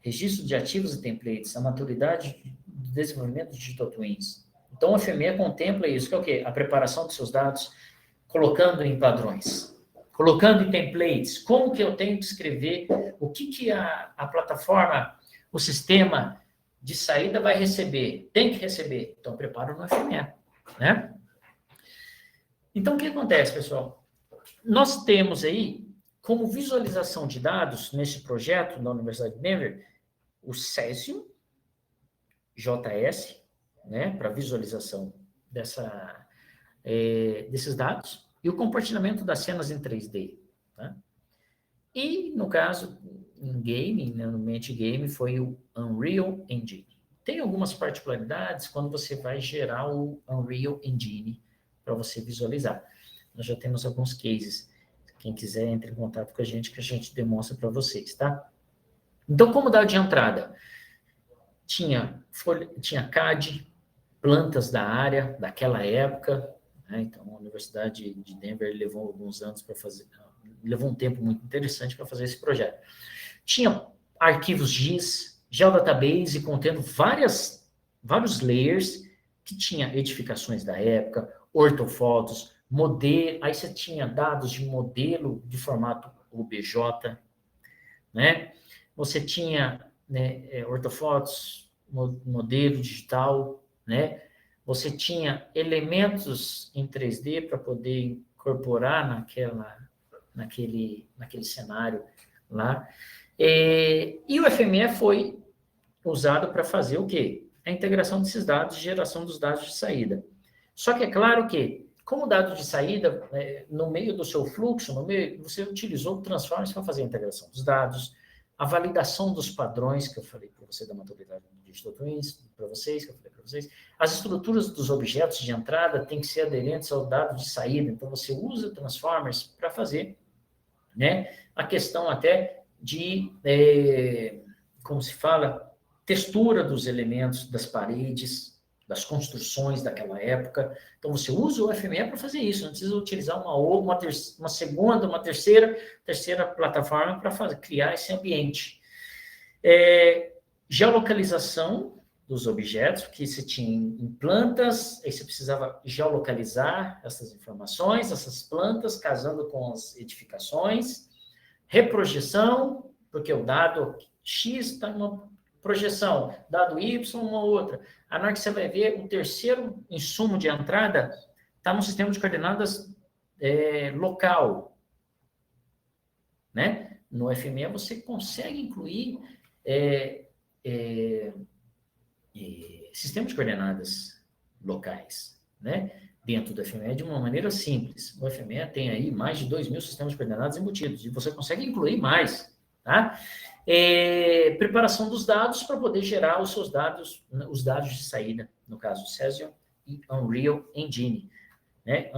registro de ativos e templates, a maturidade do desenvolvimento de digital twins. Então, o FME contempla isso, que é o quê? A preparação dos seus dados, colocando em padrões, colocando em templates, como que eu tenho que escrever, o que a plataforma, o sistema de saída vai receber, tem que receber. Então, preparo no FME, né? Então, o que acontece, pessoal? Nós temos aí, como visualização de dados, nesse projeto da Universidade de Denver, o Cesium, JS, né, para visualização desses dados, e o compartilhamento das cenas em 3D. Tá? E, no caso, em game, né, no ambiente game, foi o Unreal Engine. Tem algumas particularidades quando você vai gerar o Unreal Engine para você visualizar. Nós já temos alguns cases. Quem quiser, entre em contato com a gente, que a gente demonstra para vocês, tá? Então, como dado de entrada? Tinha CAD, plantas da área, daquela época, né? Então, a Universidade de Denver levou alguns anos para fazer, levou um tempo muito interessante para fazer esse projeto. Tinha arquivos GIS, Geodatabase, contendo vários layers, que tinha edificações da época, ortofotos, modelo, aí você tinha dados de modelo de formato OBJ, né? Você tinha, né, ortofotos, modelo digital, né? Você tinha elementos em 3D para poder incorporar naquele cenário lá. E o FME foi usado para fazer o quê? A integração desses dados, geração dos dados de saída. Só que é claro que, como dado de saída, no meio do seu fluxo, você utilizou o Transformers para fazer a integração dos dados, a validação dos padrões, que eu falei para você da maturidade do Digital Twins, para vocês, que eu falei para vocês. As estruturas dos objetos de entrada têm que ser aderentes ao dado de saída, então você usa Transformers para fazer, né, a questão até de, como se fala, textura dos elementos das paredes, das construções daquela época. Então, você usa o FME para fazer isso, não precisa utilizar uma segunda, uma terceira plataforma para criar esse ambiente. Geolocalização dos objetos, que você tinha em plantas, aí você precisava geolocalizar essas informações, essas plantas, casando com as edificações. Reprojeção, porque o dado X está numa projeção, dado Y, uma outra. A hora que você vai ver, o terceiro insumo de entrada está no sistema de coordenadas local. Né? No FME, você consegue incluir sistema de coordenadas locais, né? Dentro do FME de uma maneira simples. O FME tem aí mais de 2.000 sistemas de coordenadas embutidos, e você consegue incluir mais, tá? Preparação dos dados para poder gerar os dados de saída, no caso, Cesium e Unreal Engine. Né?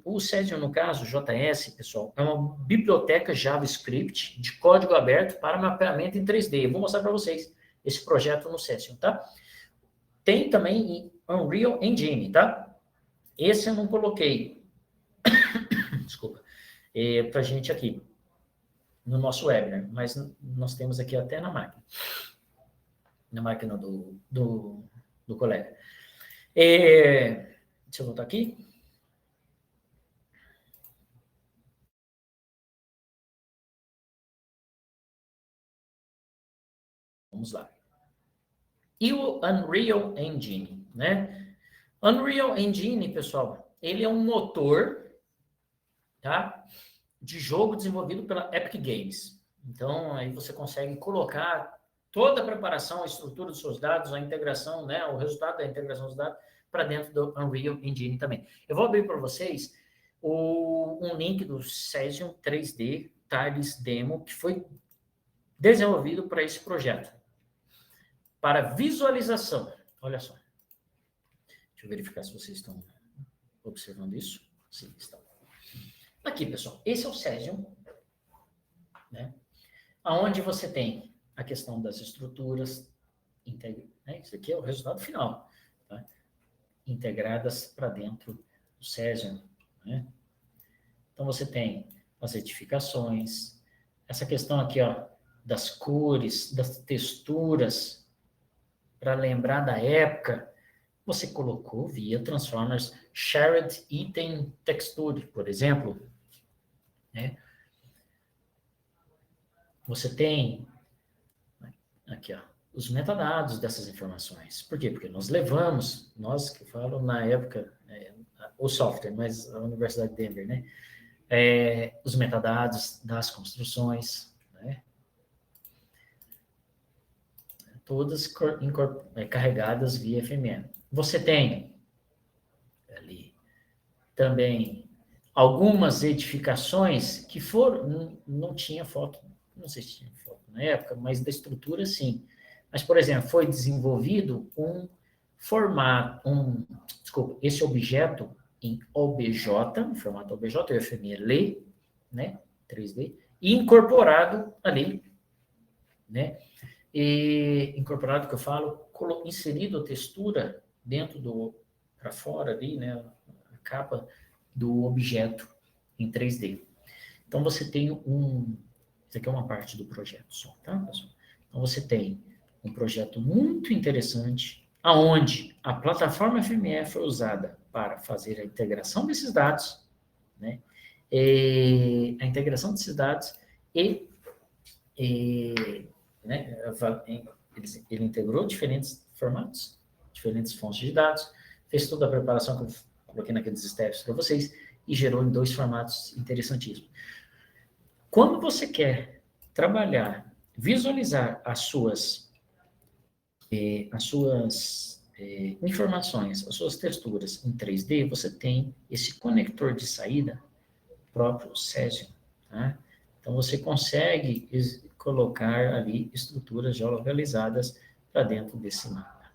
O Cesium, no caso, JS, pessoal, é uma biblioteca JavaScript de código aberto para mapeamento em 3D. Eu vou mostrar para vocês esse projeto no Cesium, tá? Tem também Unreal Engine, tá? Esse eu não coloquei. Desculpa. Para a gente aqui, no nosso webinar, mas nós temos aqui até na máquina do colega. Deixa eu voltar aqui. Vamos lá. E o Unreal Engine, né? Unreal Engine, pessoal, ele é um motor, tá, de jogo desenvolvido pela Epic Games. Então, aí você consegue colocar toda a preparação, a estrutura dos seus dados, a integração, né, o resultado da integração dos dados para dentro do Unreal Engine também. Eu vou abrir para vocês um link do Cesium 3D Tiles Demo, que foi desenvolvido para esse projeto. Para visualização. Olha só. Deixa eu verificar se vocês estão observando isso. Sim, estão. Aqui, pessoal, esse é o Cesium, né? Onde você tem a questão das estruturas, né? Isso aqui é o resultado final, tá? Integradas para dentro do Cesium, né? Então, você tem as edificações, essa questão aqui, ó, das cores, das texturas, para lembrar da época, você colocou via Transformers Shared Item Texture, por exemplo, né? Você tem aqui, ó, os metadados dessas informações. Por quê? Porque nós levamos, nós que falo na época, o software, mas a Universidade de Denver, né? Os metadados das construções, né? Todas carregadas via FME. Você tem ali também algumas edificações que foram, não tinha foto, não sei se tinha foto na época, mas da estrutura sim. Mas, por exemplo, foi desenvolvido um formato, desculpa, esse objeto em OBJ, no formato OBJ, o FME lê, né, 3D, e incorporado ali, né, e incorporado, que eu falo, inserido a textura dentro do, para fora ali, né, a capa do objeto em 3D. Então, você tem isso aqui é uma parte do projeto só, tá, pessoal? Então, você tem um projeto muito interessante, aonde a plataforma FME foi usada para fazer a integração desses dados, né, a integração desses dados né, ele integrou diferentes formatos, diferentes fontes de dados, fez toda a preparação que eu coloquei naqueles steps para vocês e gerou em 2 formatos interessantíssimos. Quando você quer trabalhar, visualizar as suas informações, as suas texturas em 3D, você tem esse conector de saída próprio Cesium, tá? Então, você consegue colocar ali estruturas geolocalizadas para dentro desse mapa,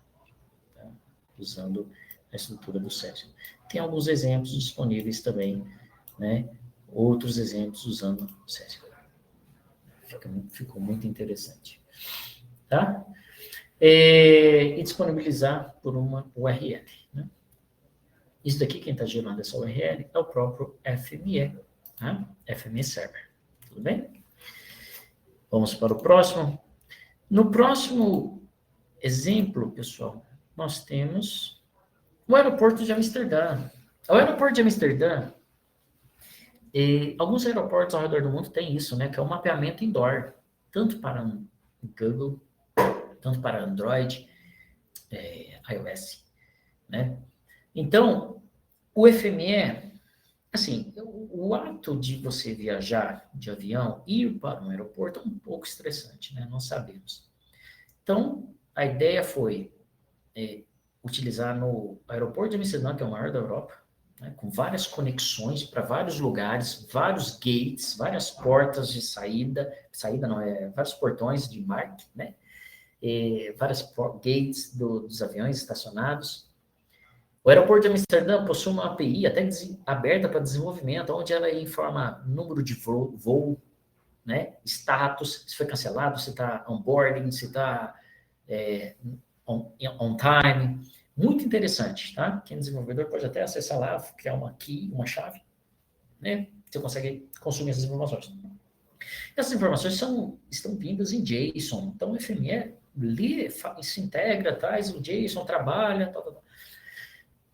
tá? Usando a estrutura do Cesium. Tem alguns exemplos disponíveis também, né? Outros exemplos usando o Cesium. Ficou muito interessante, tá? E disponibilizar por uma URL, né? Isso daqui, quem está gerando essa URL é o próprio FME, tá? FME Server, tudo bem? Vamos para o próximo. No próximo exemplo, pessoal, nós temos o aeroporto de Amsterdã. O aeroporto de Amsterdã, alguns aeroportos ao redor do mundo têm isso, né? Que é o mapeamento indoor, tanto para Google, tanto para Android, iOS, né? Então, o FME, assim, o ato de você viajar de avião, ir para um aeroporto é um pouco estressante, né? Nós sabemos. Então, a ideia foi utilizar no aeroporto de Amsterdã, que é o maior da Europa, né, com várias conexões para vários lugares, vários gates, várias portas de saída não, vários portões de embarque, né? Várias gates dos aviões estacionados. O aeroporto de Amsterdã possui uma API até aberta para desenvolvimento, onde ela informa número de voo, né, status, se foi cancelado, se está onboarding, se está on time. Muito interessante, tá? Quem é desenvolvedor pode até acessar lá, criar uma key, uma chave, né? Você consegue consumir essas informações. Essas informações estão vindas em JSON, então o FME lê, se integra, traz o JSON, trabalha, tal.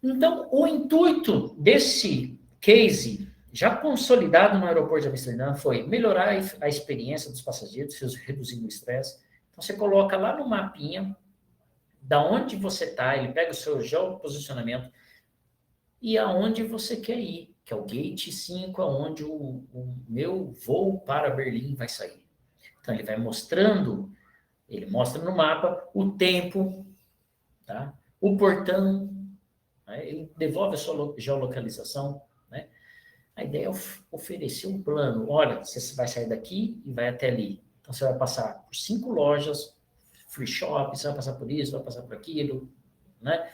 Então, o intuito desse case, já consolidado no aeroporto de Amsterdã, foi melhorar a experiência dos passageiros, reduzindo o estresse. Então, você coloca lá no mapinha, da onde você está, ele pega o seu geoposicionamento e aonde você quer ir, que é o Gate 5, aonde o meu voo para Berlim vai sair. Então, ele vai mostrando Ele mostra no mapa o tempo, tá? O portão, né? Ele devolve a sua geolocalização, né? A ideia é oferecer um plano. Olha, você vai sair daqui e vai até ali. Então, você vai passar por 5 lojas, free shop, você vai passar por isso, vai passar por aquilo, né?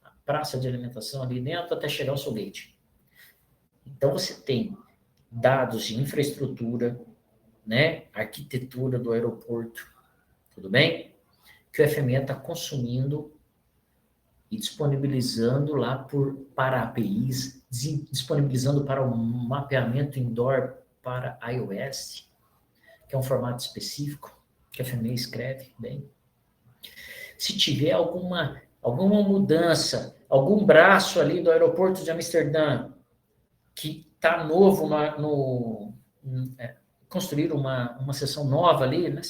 A praça de alimentação ali dentro até chegar ao seu gate. Então, você tem dados de infraestrutura, né? Arquitetura do aeroporto, tudo bem? Que o FME está consumindo e disponibilizando lá para APIs, disponibilizando para o mapeamento indoor para iOS, que é um formato específico, que a FME escreve bem. Se tiver alguma mudança, algum braço ali do aeroporto de Amsterdã, que está novo construir uma seção nova ali, né?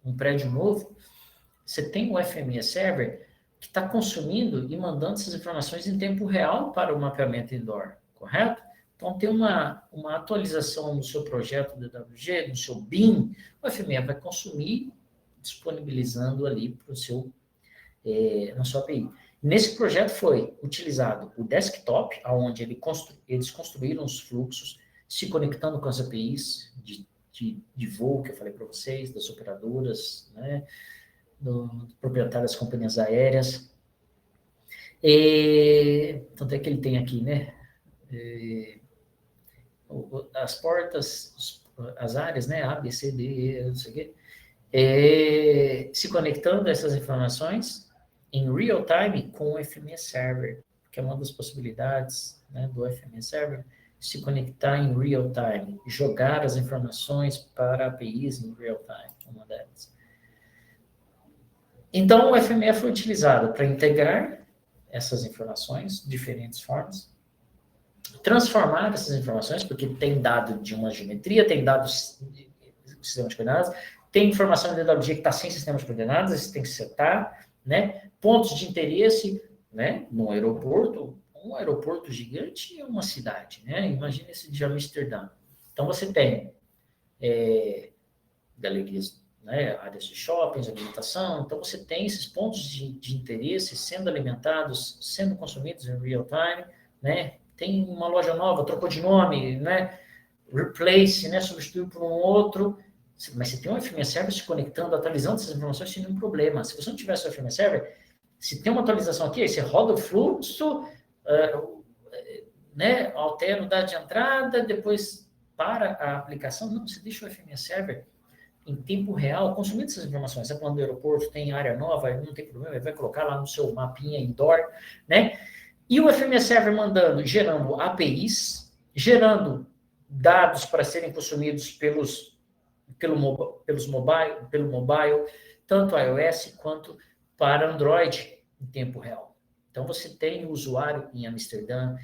Um prédio novo, você tem o FME Server que está consumindo e mandando essas informações em tempo real para o mapeamento indoor, correto? Então, tem uma atualização no seu projeto DWG, no seu BIM, o FME vai consumir, disponibilizando ali para o seu, na sua API. Nesse projeto foi utilizado o desktop, onde eles construíram os fluxos, se conectando com as APIs de voo, que eu falei para vocês, das operadoras, né, do proprietário das companhias aéreas. Tanto é que ele tem aqui, né, as portas, as áreas, né, A, B, C, D, E, não sei o quê, se conectando a essas informações em real time com o FME Server, que é uma das possibilidades, né, do FME Server, se conectar em real time, jogar as informações para APIs em real time, uma delas. Então, o FME foi utilizado para integrar essas informações de diferentes formas, transformar essas informações, porque tem dado de uma geometria, tem dados de sistema de coordenadas, tem informação de DWG que está sem sistema de coordenadas, isso tem que setar, né? Pontos de interesse, né? No aeroporto, um aeroporto gigante é uma cidade, né? Imagina esse de Amsterdã. Então, você tem galerias, né? Áreas de shoppings, alimentação. Então, você tem esses pontos de interesse sendo alimentados, sendo consumidos em real time, né? Tem uma loja nova, trocou de nome, né? Replace, né? Substituiu por um outro. Mas você tem um FME Server se conectando, atualizando essas informações sem nenhum problema. Se você não tivesse o FME Server, se tem uma atualização aqui, aí você roda o fluxo, né, altera o dado de entrada, depois para a aplicação. Não, você deixa o FME Server em tempo real, consumindo essas informações. Você está falando do aeroporto, tem área nova, não tem problema, ele vai colocar lá no seu mapinha indoor, né? E o FME Server gerando APIs, gerando dados para serem consumidos pelo mobile, tanto iOS quanto para Android em tempo real. Então, você tem o usuário em Amsterdã,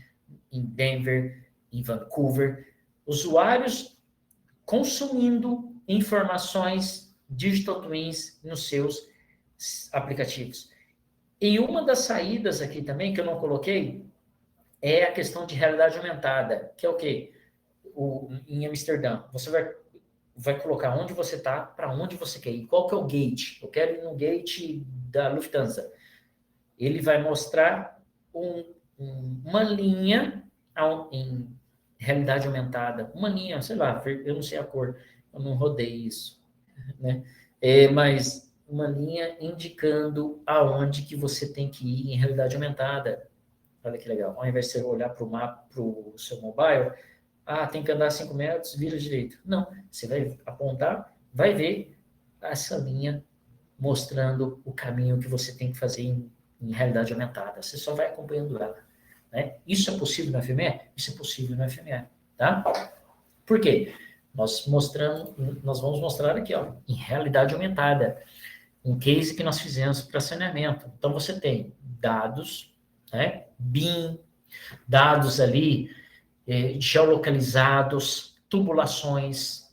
em Denver, em Vancouver, usuários consumindo informações digital twins nos seus aplicativos. E uma das saídas aqui também, que eu não coloquei, é a questão de realidade aumentada, que é o quê? Em Amsterdã, você vai colocar onde você está, para onde você quer ir, qual que é o gate. Eu quero ir no gate da Lufthansa. Ele vai mostrar uma linha em realidade aumentada, uma linha, sei lá, eu não sei a cor, eu não rodei isso, né? Mas uma linha indicando aonde que você tem que ir em realidade aumentada. Olha que legal. Ao invés de você olhar para o mapa, para o seu mobile, tem que andar 5 metros, vira direito. Não, você vai apontar, vai ver essa linha mostrando o caminho que você tem que fazer em realidade aumentada. Você só vai acompanhando ela, né? Isso é possível no FME? Isso é possível no FME, tá? Por quê? Nós vamos mostrar aqui, ó, em realidade aumentada, um case que nós fizemos para saneamento. Então, você tem dados, né? BIM, dados ali geolocalizados, tubulações,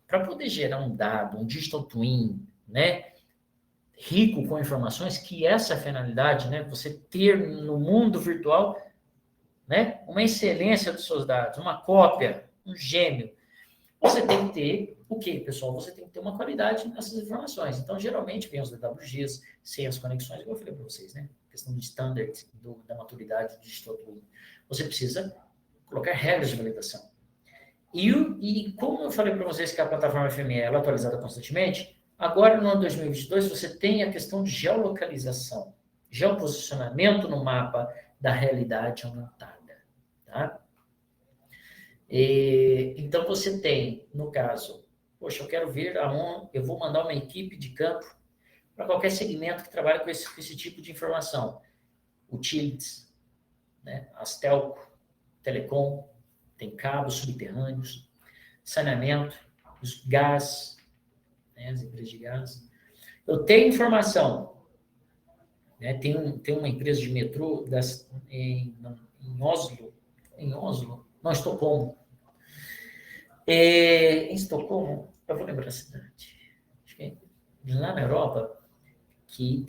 para poder gerar um dado, um digital twin, né, rico com informações, que essa finalidade, né, você ter no mundo virtual, né, uma excelência dos seus dados, uma cópia, um gêmeo. você tem que ter o quê, pessoal? Você tem que ter uma qualidade nessas informações. Então, geralmente, vem os DWGs, sem as conexões, igual eu falei para vocês, né? A questão do standard, da maturidade do digital twin. Você precisa colocar regras de validação. E como eu falei para vocês que a plataforma FME é atualizada constantemente, agora no ano 2022 você tem a questão de geolocalização, geoposicionamento no mapa da realidade aumentada, tá? Então você tem, no caso, poxa, eu quero ver aonde eu vou mandar uma equipe de campo para qualquer segmento que trabalhe com esse tipo de informação. Utilities, né? As telco, telecom, tem cabos subterrâneos, saneamento, os gás, né? As empresas de gás. Eu tenho informação, né? Tem uma empresa de metrô em Oslo, não, Estocolmo. Em Estocolmo, eu vou lembrar a cidade, acho que é lá na Europa, que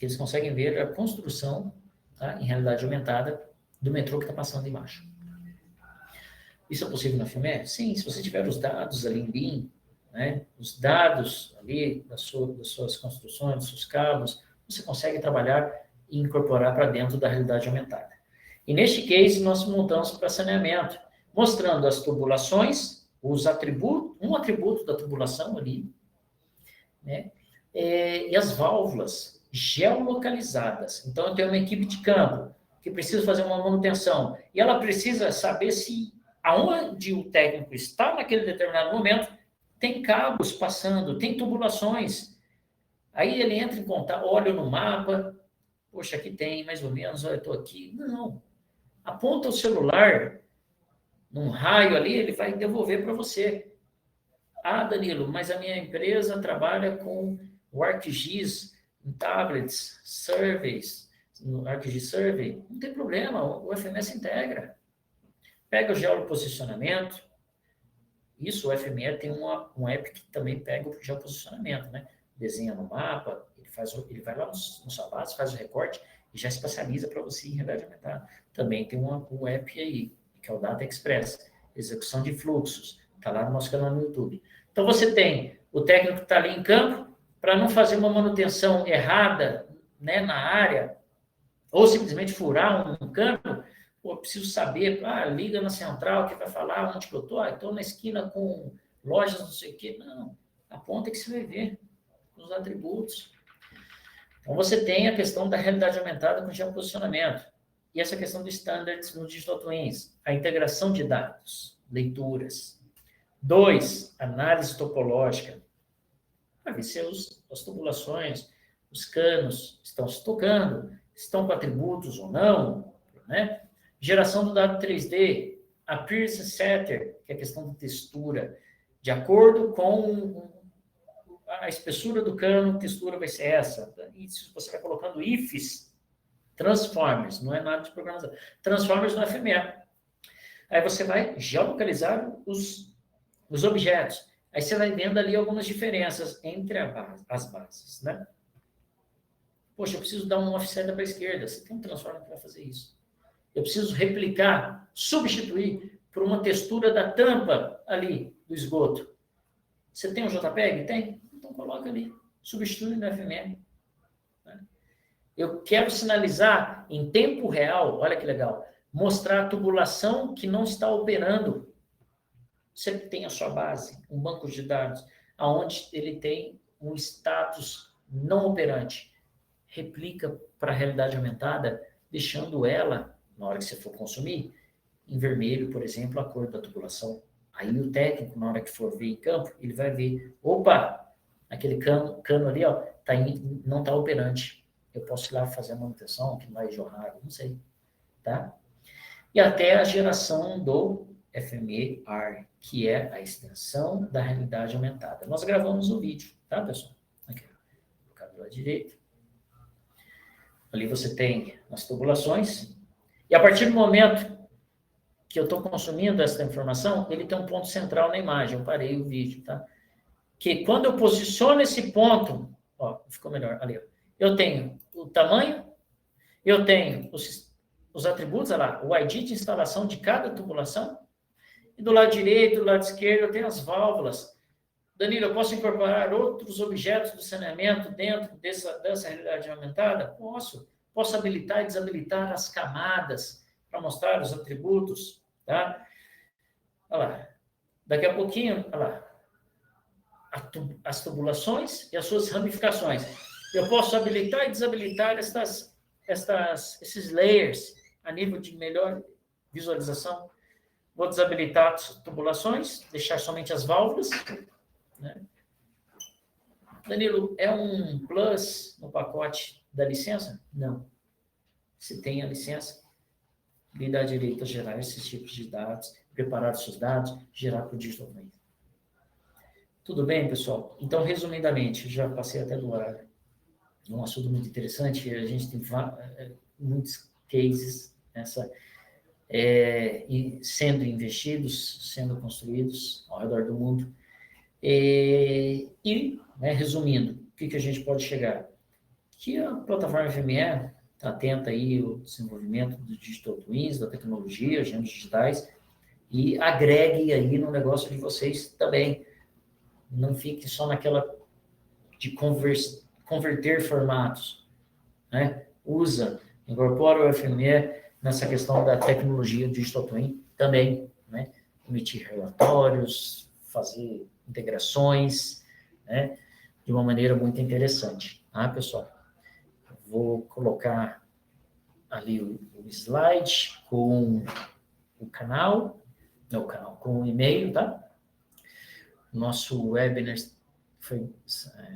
eles conseguem ver a construção, tá, em realidade aumentada do metrô que está passando embaixo. Isso é possível na FME? Sim, se você tiver os dados ali em BIM, né, os dados ali das suas construções, dos seus cabos, você consegue trabalhar e incorporar para dentro da realidade aumentada. E neste case, nós montamos para saneamento, mostrando as tubulações, um atributo da tubulação ali, né, e as válvulas geolocalizadas. Então, eu tenho uma equipe de campo que precisa fazer uma manutenção, e ela precisa saber se aonde o técnico está naquele determinado momento, tem cabos passando, tem tubulações. Aí ele entra em contato, olha no mapa, poxa, aqui tem mais ou menos, olha, eu estou aqui. Não. Aponta o celular num raio ali, ele vai devolver para você. Ah, Danilo, mas a minha empresa trabalha com o ArcGIS em tablets, surveys, no ArcGIS Survey. Não tem problema, o FMS integra. Pega o geoposicionamento. Isso, o FME tem um app que também pega o geoposicionamento, né? Desenha no mapa, ele vai lá no sua base, faz o recorte e já espacializa para você em realidade aumentada. Também tem um app aí, que é o Data Express, execução de fluxos, está lá no nosso canal no YouTube. Então, você tem o técnico que está ali em campo, para não fazer uma manutenção errada, né, na área, ou simplesmente furar um cano, pô, preciso saber, liga na central que vai falar onde que eu estou, estou na esquina com lojas não sei o quê. Não, aponta que você vai ver os atributos. Então, você tem a questão da realidade aumentada com geoposicionamento. E essa questão dos standards no Digital Twins. A integração de dados, leituras. 2, análise topológica. Para ver se as tubulações, os canos estão se tocando, estão com atributos ou não, né? Geração do dado 3D. A Pearson Setter, que é a questão da textura. De acordo com a espessura do cano, a textura vai ser essa. E se você vai colocando ifs, transformers, não é nada de programação. Transformers no FME. Aí você vai geolocalizar os objetos. Aí você vai vendo ali algumas diferenças entre as bases, né? Poxa, eu preciso dar um offset para a esquerda. Você tem um transformer que vai fazer isso. Eu preciso replicar, substituir por uma textura da tampa ali do esgoto. Você tem um JPEG? Tem? Então coloca ali. Substitui no FME. Eu quero sinalizar em tempo real, olha que legal, mostrar a tubulação que não está operando. Você tem a sua base, um banco de dados, onde ele tem um status não operante. Replica para a realidade aumentada, deixando ela, na hora que você for consumir, em vermelho, por exemplo, a cor da tubulação. Aí o técnico, na hora que for ver em campo, ele vai ver, opa, aquele cano ali, ó, não está operante. Eu posso ir lá fazer a manutenção, que não vai jorrar, não sei, tá? E até a geração do FME-R, que é a extensão da realidade aumentada. Nós gravamos o vídeo, tá, pessoal? Aqui, no canto da direita. Ali você tem as tubulações. E a partir do momento que eu estou consumindo essa informação, ele tem um ponto central na imagem. Eu parei o vídeo, tá? Que quando eu posiciono esse ponto, ó, ficou melhor, ali, ó, eu tenho o tamanho, eu tenho os atributos, olha lá, o ID de instalação de cada tubulação, E do lado direito, do lado esquerdo, eu tenho as válvulas. Danilo, eu posso incorporar outros objetos do saneamento dentro dessa realidade aumentada? Posso. Posso habilitar e desabilitar as camadas para mostrar os atributos, tá? Olha lá. Daqui a pouquinho, olha lá. As tubulações e as suas ramificações. Eu posso habilitar e desabilitar esses layers a nível de melhor visualização. Vou desabilitar as tubulações, deixar somente as válvulas, né? Danilo, é um plus no pacote da licença? Não. Se tem a licença, lhe dá direito a gerar esses tipos de dados, preparar os seus dados, gerar para o digital twin. Tudo bem, pessoal? Então, resumidamente, já passei até do horário. É um assunto muito interessante, a gente tem muitos cases sendo investidos, sendo construídos ao redor do mundo. Resumindo, o que a gente pode chegar? Que a plataforma FME está atenta aí ao desenvolvimento do Digital Twins, da tecnologia, gêmeos digitais, e agregue aí no negócio de vocês também. Não fique só naquela de converter formatos, né? Incorpora o FME nessa questão da tecnologia Digital Twin também, né? Emitir relatórios, fazer integrações, né? De uma maneira muito interessante, tá, pessoal? Vou colocar ali o slide com o canal, com o e-mail, tá? Nosso webinar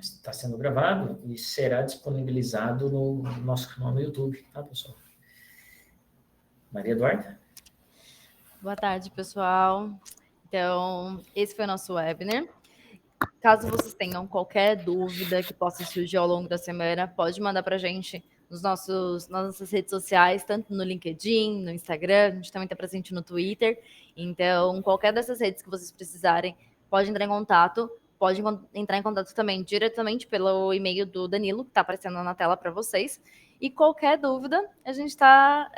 está sendo gravado e será disponibilizado no nosso canal no YouTube, tá, pessoal? Maria Eduarda? Boa tarde, pessoal. Então, esse foi o nosso webinar. Caso vocês tenham qualquer dúvida que possa surgir ao longo da semana, pode mandar para a gente nas nossas redes sociais, tanto no LinkedIn, no Instagram, a gente também está presente no Twitter. Então, qualquer dessas redes que vocês precisarem, pode entrar em contato. Pode entrar em contato também diretamente pelo e-mail do Danilo, que está aparecendo na tela para vocês. E qualquer dúvida, a gente está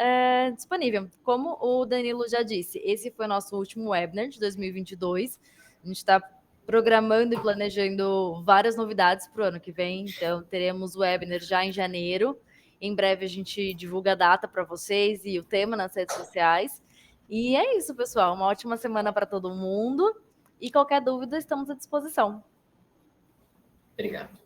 disponível. Como o Danilo já disse, esse foi o nosso último webinar de 2022. A gente está programando e planejando várias novidades para o ano que vem. Então, teremos o webinar já em janeiro. Em breve, a gente divulga a data para vocês e o tema nas redes sociais. E é isso, pessoal. Uma ótima semana para todo mundo. E qualquer dúvida, estamos à disposição. Obrigado.